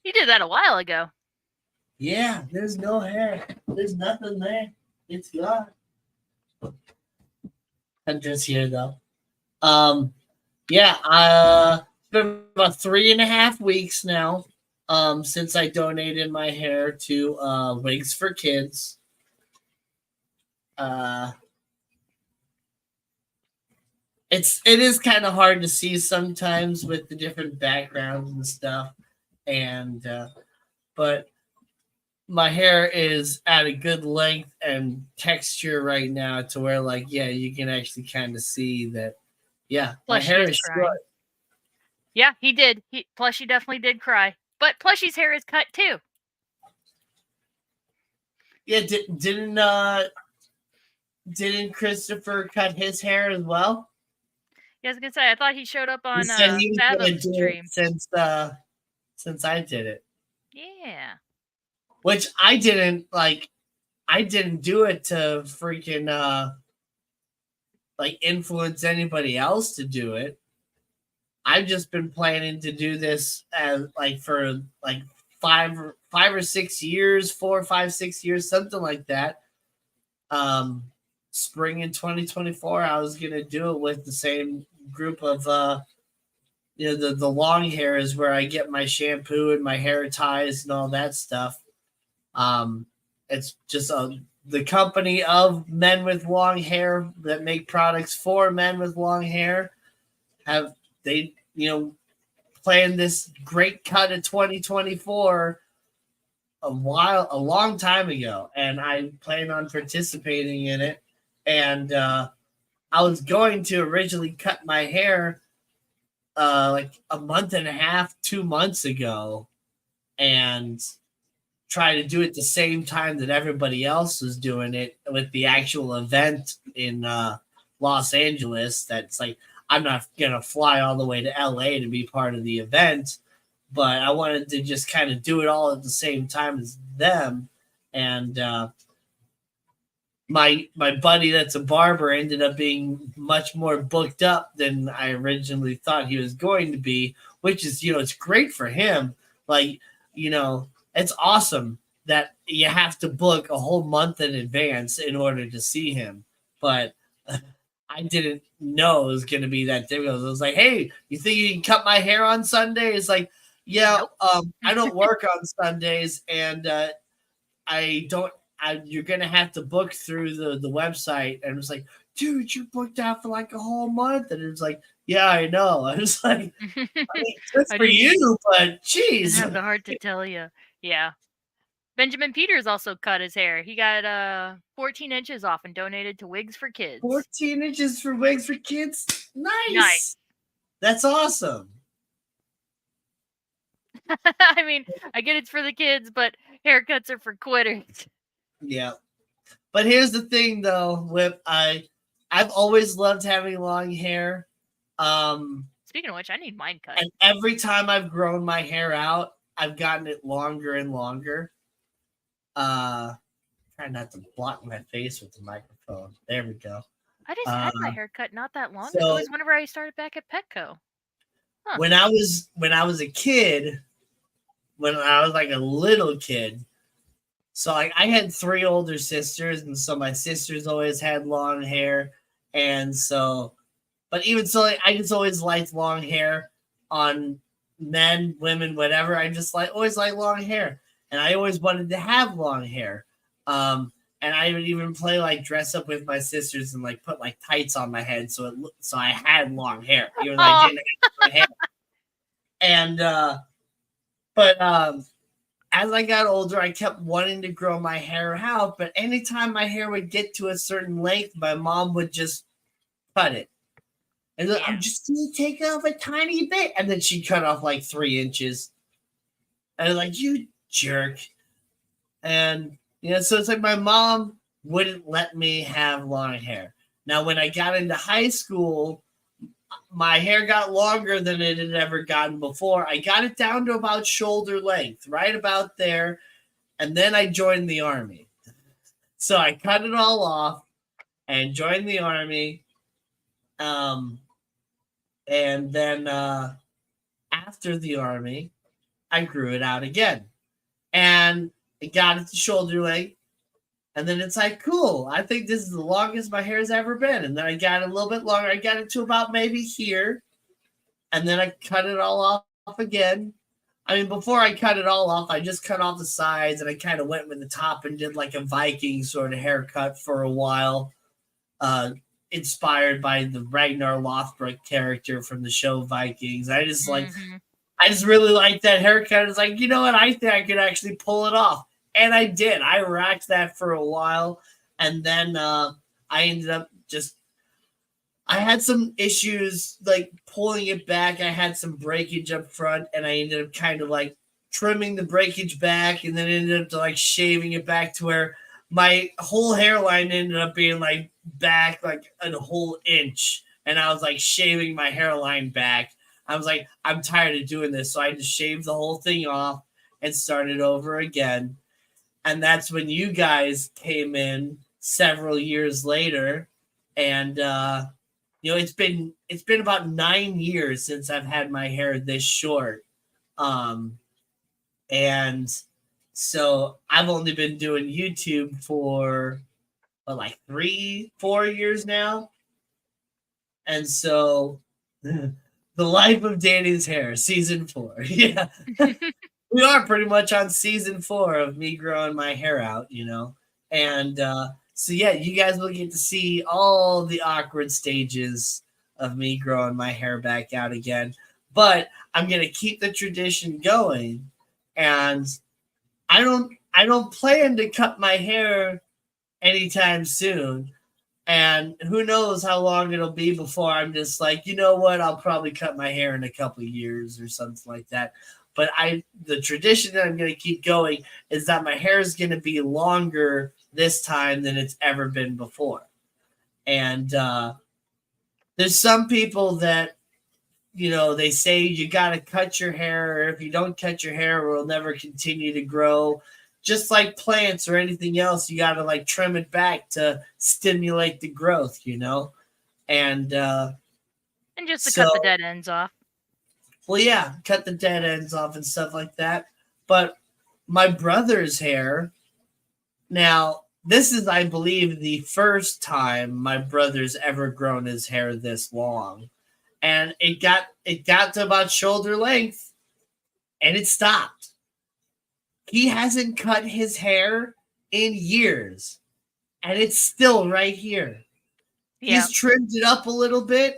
You did that a while ago. Yeah, there's no hair. There's nothing there. It's gone. I'm just here though. Yeah, it's been about 3.5 weeks now, since I donated my hair to Wigs for Kids. It is kind of hard to see sometimes with the different backgrounds and stuff, and but my hair is at a good length and texture right now to where, like, yeah, you can actually kind of see that. Yeah, my hair is short. Yeah, he did. Plushie definitely did cry, but Plushie's hair is cut too. Yeah, didn't Christopher cut his hair as well? Yeah, I was gonna say, I thought he showed up on He said he was gonna Fathom's do stream it since I did it. Yeah. Which I didn't like. I didn't do it to freaking like influence anybody else to do it. I've just been planning to do this as like for like 4 or 5, 6 years, something like that. Spring in 2024, I was gonna do it with the same group of the long hair is where I get my shampoo and my hair ties and all that stuff. It's just the company of men with long hair that make products for men with long hair. Have they, planned this great cut of 2024 a long time ago, and I plan on participating in it. And I was going to originally cut my hair like a month and a half, 2 months ago, and try to do it the same time that everybody else was doing it with the actual event in Los Angeles. That's like, I'm not gonna fly all the way to LA to be part of the event, but I wanted to just kind of do it all at the same time as them. and my buddy that's a barber ended up being much more booked up than I originally thought he was going to be, which is, it's great for him. Like, it's awesome that you have to book a whole month in advance in order to see him. But I didn't know it was going to be that difficult. I was like, hey, you think you can cut my hair on Sunday? It's like, yeah, Nope. I don't work on Sundays, and I don't. You're gonna have to book through the website, and it was like, dude, you booked out for like a whole month, and it was like, yeah, I know. I was like, I mean, good I for you, but didn't geez, have the heart to tell you. Yeah. Benjamin Peters also cut his hair. He got 14 inches off and donated to Wigs for Kids. 14 inches for wigs for kids, Nice. nice. That's awesome. I mean, I get it's for the kids, but haircuts are for quitters. Yeah, but here's the thing, though, Whip. I've always loved having long hair. Speaking of which, I need mine cut. And every time I've grown my hair out, I've gotten it longer and longer. Try not to block my face with the microphone. There we go. I just had my hair cut not that long so- ago. It was whenever I started back at Petco. Huh. When I was a kid, when I was like a little kid, so I had 3 older sisters, and so my sisters always had long hair, and so, but even so, I just always liked long hair on men, women, whatever. I just always like long hair, and I always wanted to have long hair. And I would even play like dress up with my sisters and like put like tights on my head so I had long hair, even though I didn't have long hair. And but as I got older, I kept wanting to grow my hair out, but anytime my hair would get to a certain length, my mom would just cut it. And Yeah. I'm just gonna take off a tiny bit, and then she cut off like 3 inches. And I was like, you jerk. And so it's like my mom wouldn't let me have long hair. Now, when I got into high school, my hair got longer than it had ever gotten before. I got it down to about shoulder length, right about there. And then I joined the Army. So I cut it all off and joined the Army. And then after the Army, I grew it out again. And it got it to shoulder length. And then it's like, cool, I think this is the longest my hair's ever been. And then I got it a little bit longer. I got it to about maybe here. And then I cut it all off again. I mean, before I cut it all off, I just cut off the sides and I kind of went with the top and did like a Viking sort of haircut for a while. Inspired by the Ragnar Lothbrok character from the show Vikings. I just really like that haircut. It's like, you know what? I think I could actually pull it off. And I did. I rocked that for a while. And then I ended up I had some issues like pulling it back. I had some breakage up front, and I ended up kind of like trimming the breakage back, and then ended up like shaving it back to where my whole hairline ended up being like back like a whole inch. And I was like shaving my hairline back. I was like, I'm tired of doing this. So I just shaved the whole thing off and started over again. And that's when you guys came in several years later. And, it's been about 9 years since I've had my hair this short. And so I've only been doing YouTube for like 3-4 years now. And so the life of Danny's hair, season 4. Yeah. We are pretty much on season 4 of me growing my hair out, And so, yeah, you guys will get to see all the awkward stages of me growing my hair back out again. But I'm going to keep the tradition going. And I don't plan to cut my hair anytime soon. And who knows how long it'll be before I'm just like, you know what, I'll probably cut my hair in a couple of years or something like that. But the tradition that I'm going to keep going is that my hair is going to be longer this time than it's ever been before. And there's some people that, they say you got to cut your hair, or if you don't cut your hair, it will never continue to grow. just like plants or anything else, you got to like trim it back to stimulate the growth, And And just to so, cut the dead ends off. well, yeah, cut the dead ends off and stuff like that. But my brother's hair, now, this is, I believe, the first time my brother's ever grown his hair this long. And it got to about shoulder length and it stopped. He hasn't cut his hair in years and it's still right here. Yeah. He's trimmed it up a little bit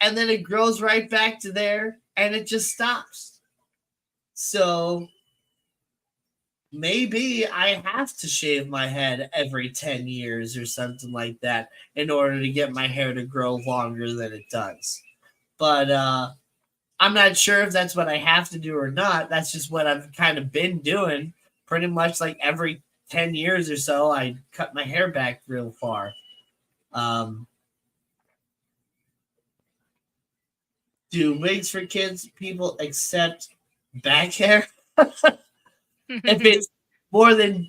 and then it grows right back to there and it just stops. So maybe I have to shave my head every 10 years or something like that in order to get my hair to grow longer than it does. But I'm not sure if that's what I have to do or not. That's just what I've kind of been doing. Pretty much like every 10 years or so, I cut my hair back real far. Um, do wigs for kids people accept back hair? If it's more than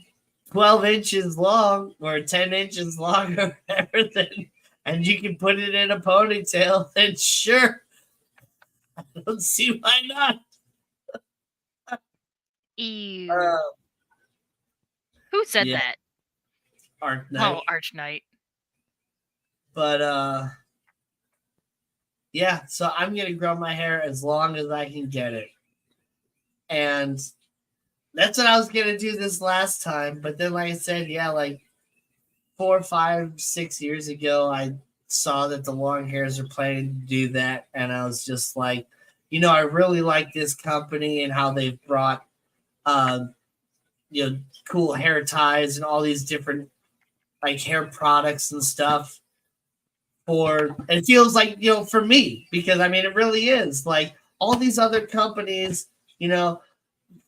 12 inches long or 10 inches long or whatever, then, and you can put it in a ponytail, then sure. I don't see why not. Ew. Uh, Who said yeah, that? Arc Knight. Oh, Arch Knight. But yeah, so I'm gonna grow my hair as long as I can get it. And that's what I was gonna do this last time. But then like I said, yeah, like 4, 5, 6 years ago, I saw that the long hairs are planning to do that, and I was just like, I really like this company and how they've brought, um, cool hair ties and all these different like hair products and stuff. For it feels like for me because I mean it really is like all these other companies, you know,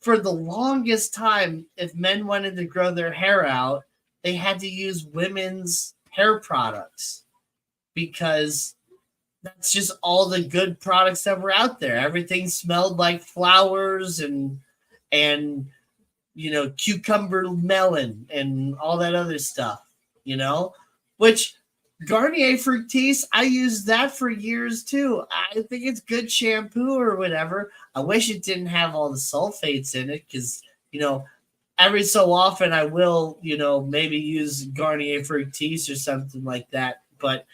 for the longest time, if men wanted to grow their hair out, they had to use women's hair products because that's just all the good products that were out there. Everything smelled like flowers and cucumber melon and all that other stuff, which Garnier Fructis, I used that for years too. I think it's good shampoo or whatever. I wish it didn't have all the sulfates in it because, every so often I will, maybe use Garnier Fructis or something like that. But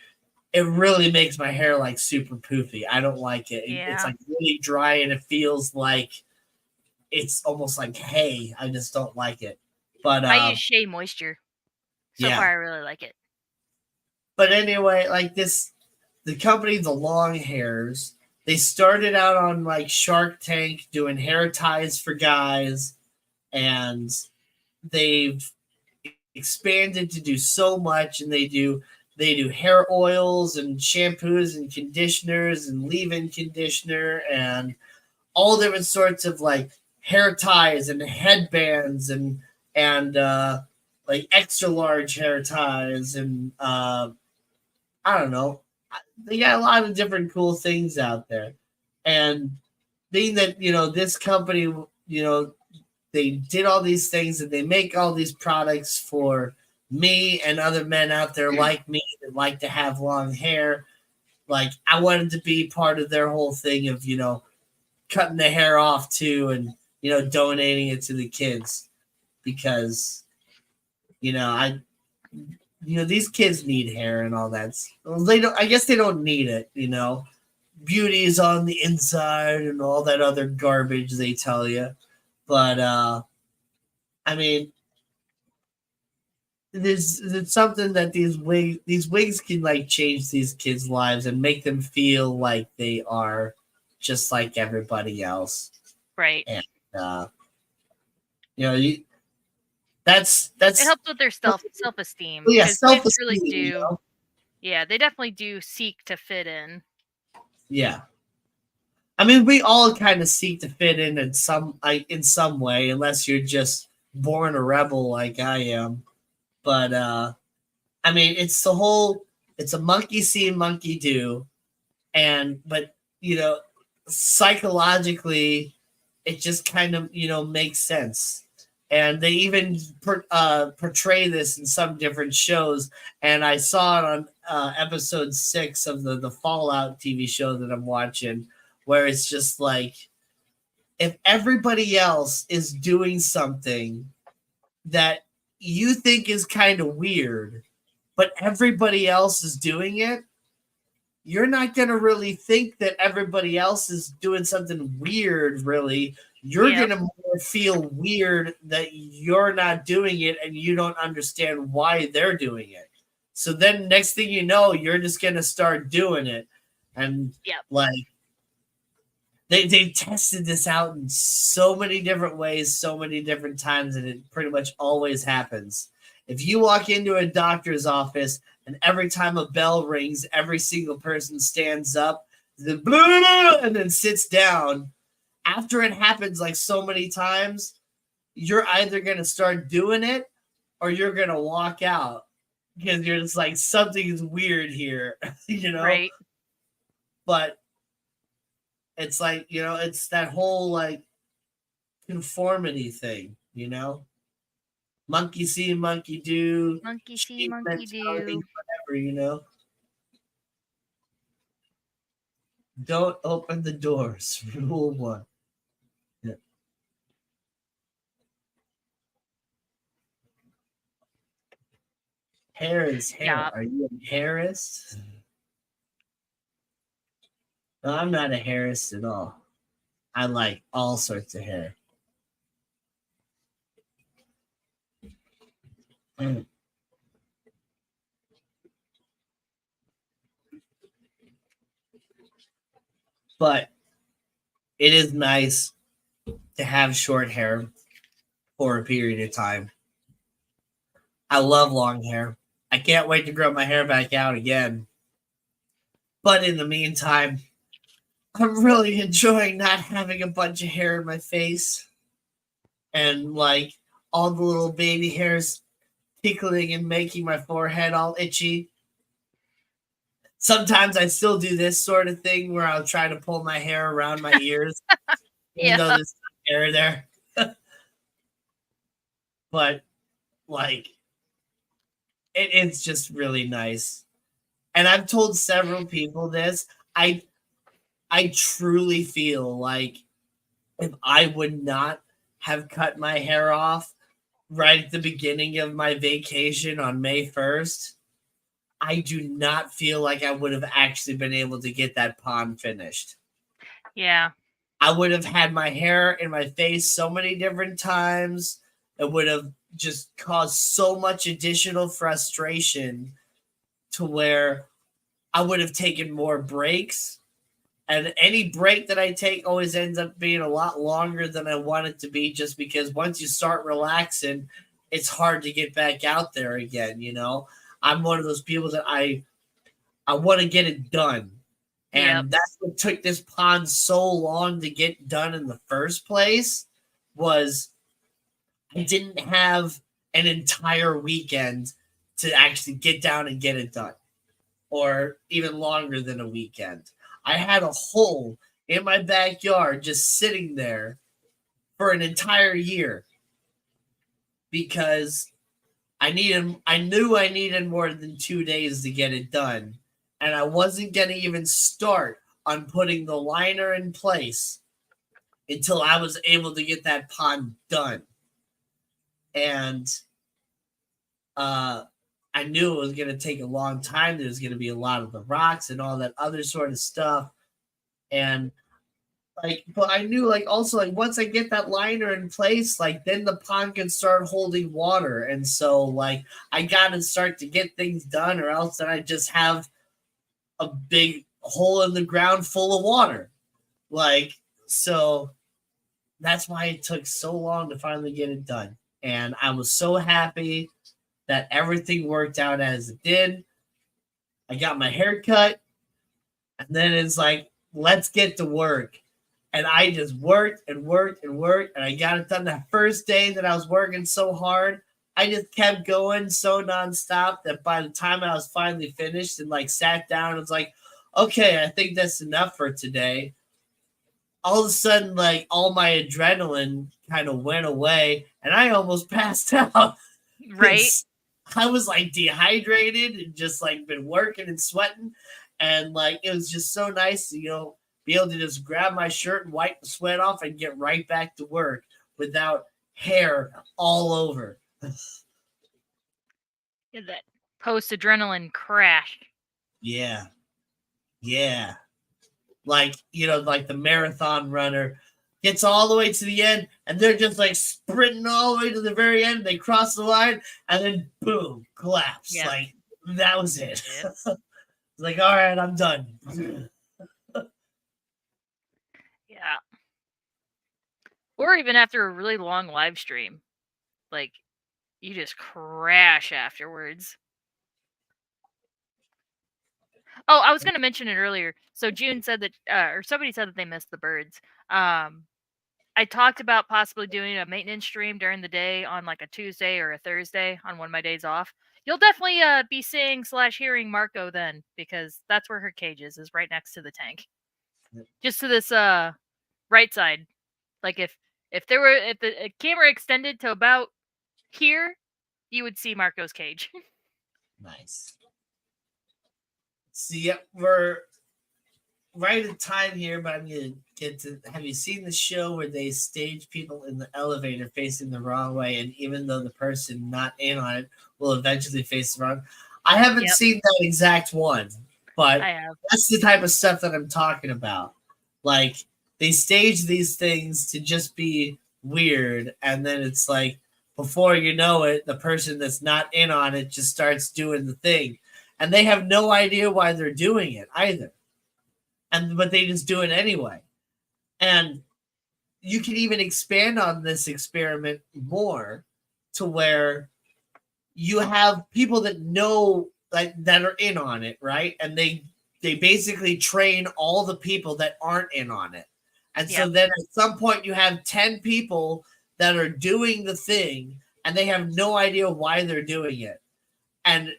it really makes my hair like super poofy. I don't like it. It's Yeah. like really dry and it feels like it's almost like hay. I just don't like it. But I use Shea Moisture. So yeah. far, I really like it. But anyway, like the company, the long hairs, they started out on like Shark Tank doing hair ties for guys, and they've expanded to do so much, and they do hair oils and shampoos and conditioners and leave-in conditioner and all different sorts of like hair ties and headbands and like extra large hair ties and I don't know. They got a lot of different cool things out there. And being that, this company, they did all these things and they make all these products for me and other men out there like me that like to have long hair. Like I wanted to be part of their whole thing of, cutting the hair off too and, donating it to the kids because, I these kids need hair and all that. Well, they don't. I guess they don't need it. Beauty is on the inside and all that other garbage they tell you. But I mean, there's something that these wigs can like change these kids' lives and make them feel like they are just like everybody else. Right. And uh, you know, you, It that's helps with their self-esteem yeah, because self kids really esteem. do. Yeah, they definitely do seek to fit in. Yeah. I mean, we all kind of seek to fit in some way, unless you're just born a rebel like I am. But I mean, it's a monkey see, monkey do, but psychologically, it just kind of makes sense. And they even portray this in some different shows. And I saw it on episode 6 of the Fallout TV show that I'm watching, where it's just like, if everybody else is doing something that you think is kind of weird, but everybody else is doing it, you're not going to really think that everybody else is doing something weird, really. You're Yeah. going to more feel weird that you're not doing it and you don't understand why they're doing it. So then next thing you know, you're just going to start doing it. And Yep. like, they tested this out in so many different ways, so many different times, and it pretty much always happens. If you walk into a doctor's office and every time a bell rings, every single person stands up, and then sits down, after it happens like so many times, you're either going to start doing it or you're going to walk out because you're just like, something is weird here, you know? Right. But it's like, it's that whole like conformity thing, monkey see, monkey do, Monkey see, sheep monkey mentality, do. whatever. Don't open the doors. Rule 1. Yeah. Hair is hair. Yeah. Are you a hairist? No, I'm not a hairist at all. I like all sorts of hair. Mm. But it is nice to have short hair for a period of time. I love long hair. I can't wait to grow my hair back out again. But in the meantime, I'm really enjoying not having a bunch of hair in my face and like all the little baby hairs tickling and making my forehead all itchy. Sometimes I still do this sort of thing where I'll try to pull my hair around my ears, even Yeah. though there's no hair there. But like, it's just really nice. And I've told several people this. I truly feel like if I would not have cut my hair off right at the beginning of my vacation on May 1st, I do not feel like I would have actually been able to get that pond finished. Yeah. I would have had my hair in my face so many different times. It would have just caused so much additional frustration to where I would have taken more breaks. And any break that I take always ends up being a lot longer than I want it to be, just because once you start relaxing, it's hard to get back out there again. I'm one of those people that I want to get it done. Yep. And that's what took this pond so long to get done in the first place, was I didn't have an entire weekend to actually get down and get it done, or even longer than a weekend. I had a hole in my backyard just sitting there for an entire year because I knew I needed more than 2 days to get it done. And I wasn't going to even start on putting the liner in place until I was able to get that pond done. And I knew it was going to take a long time. There's going to be a lot of the rocks and all that other sort of stuff. And but I knew also once I get that liner in place, then the pond can start holding water. And so I got to start to get things done, or else then I just have a big hole in the ground full of water. So that's why it took so long to finally get it done. And I was so happy that everything worked out as it did. I got my hair cut, and then it's like, let's get to work. And I just worked and worked and worked, and I got it done that first day that I was working so hard. I just kept going so nonstop that by the time I was finally finished and sat down, it's like, okay, I think that's enough for today. all of a sudden, like all my adrenaline kind of went away, and I almost passed out. Right? It's I was like dehydrated and just like been working and sweating, and like it was just so nice to be able to just grab my shirt and wipe the sweat off and get right back to work without hair all over. Yeah, that post adrenaline crash. Yeah, yeah. Like like the marathon runner gets all the way to the end, and they're just like sprinting all the way to the very end. They cross the line, and then boom, collapse. Yeah. Like that was it. Yep. Like, all right, I'm done. Yeah. Or even after a really long live stream, like you just crash afterwards. Oh, I was going to mention it earlier. So June said that, or somebody said that they missed the birds. Um, I talked about possibly doing a maintenance stream during the day on like a Tuesday or a Thursday on one of my days off. You'll definitely be seeing / hearing Marco then, because that's where her cage is right next to the tank, just to this right side. Like if the camera extended to about here, you would see Marco's cage. Nice. See, we're right in time here, but I'm gonna get to. Have you seen the show where they stage people in the elevator facing the wrong way, and even though the person not in on it will eventually face the wrong? I haven't Yep, seen that exact one, but I have. that's the type of stuff that I'm talking about. Like they stage these things to just be weird, and then it's like before you know it, the person that's not in on it just starts doing the thing, and they have no idea why they're doing it either, and but they just do it anyway. And you can even expand on this experiment more to where you have people that know, like, that are in on it, right? And they basically train all the people that aren't in on it. And so Yep. then at some point you have 10 people that are doing the thing and they have no idea why they're doing it. And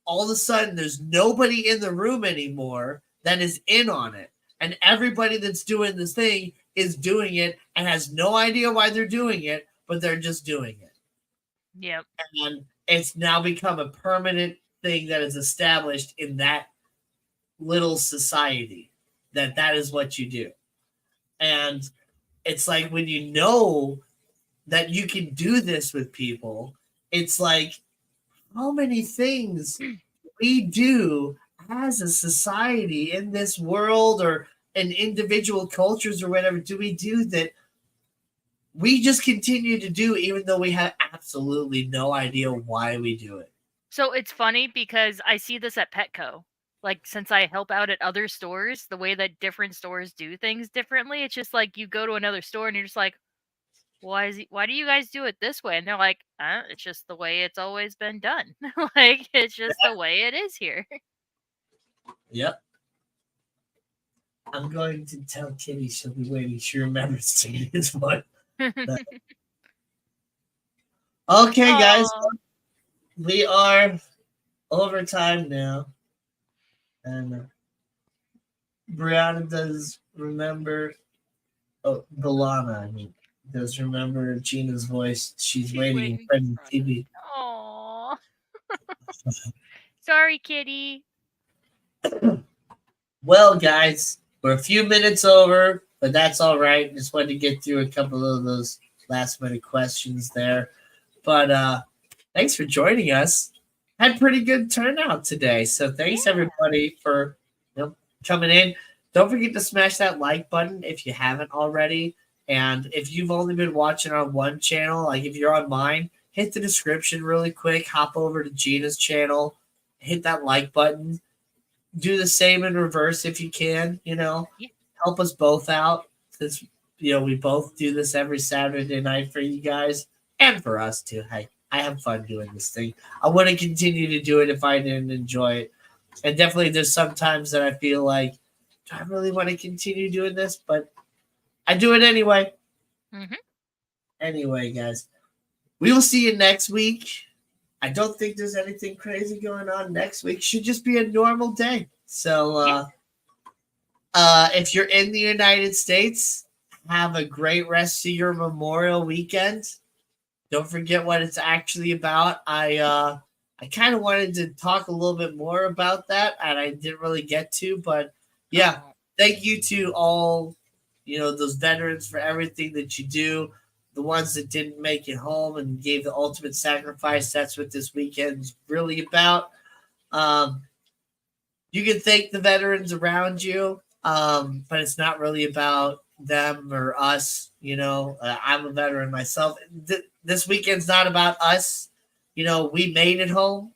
all of a sudden there's nobody in the room anymore that is in on it. And everybody that's doing this thing is doing it and has no idea why they're doing it, but they're just doing it. Yep. And it's now become a permanent thing that is established in that little society, that is what you do. And it's like when you know that you can do this with people, it's like how many things we do as a society in this world or in individual cultures or whatever do we do that we just continue to do even though we have absolutely no idea why we do it. So it's funny because I see this at Petco. Like since I help out at other stores, the way that different stores do things differently, it's just like you go to another store and you're just like, why do you guys do it this way? And they're like, it's just the way it's always been done. Like it's just the way it is here. Yep. I'm going to tell Kitty she'll be waiting. She remembers to me this one. Okay, guys. Oh, We are over time now. And Brianna does remember. Oh, Balana, I mean, does remember Gina's voice. She's she's waiting in waiting front in of front. the TV. Oh, sorry, kitty. Well, guys, we're a few minutes over, but that's all right. Just wanted to get through a couple of those last minute questions there. But thanks for joining us. Had pretty good turnout today. So thanks Yeah. everybody for coming in. Don't forget to smash that like button if you haven't already. And if you've only been watching on one channel, like if you're on mine, hit the description really quick, hop over to Gina's channel, hit that like button, do the same in reverse if you can, Yeah. help us both out since we both do this every Saturday night for you guys and for us too. Hey, I have fun doing this thing. I wouldn't continue to do it if I didn't enjoy it. And definitely there's sometimes that I feel like, do I really want to continue doing this? But I do it anyway. Mm-hmm. Anyway, guys, we will see you next week. I don't think there's anything crazy going on next week. Should just be a normal day. So Yeah. if you're in the United States, have a great rest of your Memorial weekend. Don't forget what it's actually about. I kind of wanted to talk a little bit more about that, and I didn't really get to. But yeah, Oh, thank you to all, those veterans for everything that you do. The ones that didn't make it home and gave the ultimate sacrifice. That's what this weekend's really about. Um, you can thank the veterans around you, but it's not really about them or us. I'm a veteran myself. This weekend's not about us. We made it home.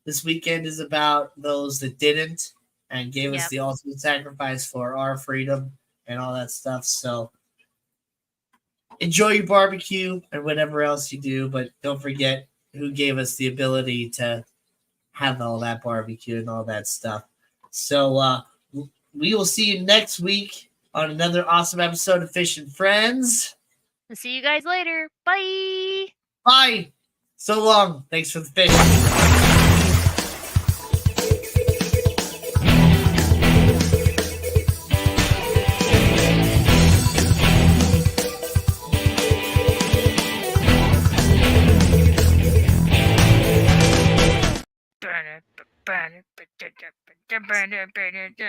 This weekend is about those that didn't and gave us yep. the ultimate sacrifice for our freedom and all that stuff. So enjoy your barbecue and whatever else you do, but don't forget who gave us the ability to have all that barbecue and all that stuff. So we will see you next week on another awesome episode of Fish and Friends. I'll see you guys later. Bye. Bye. So long. Thanks for the fish.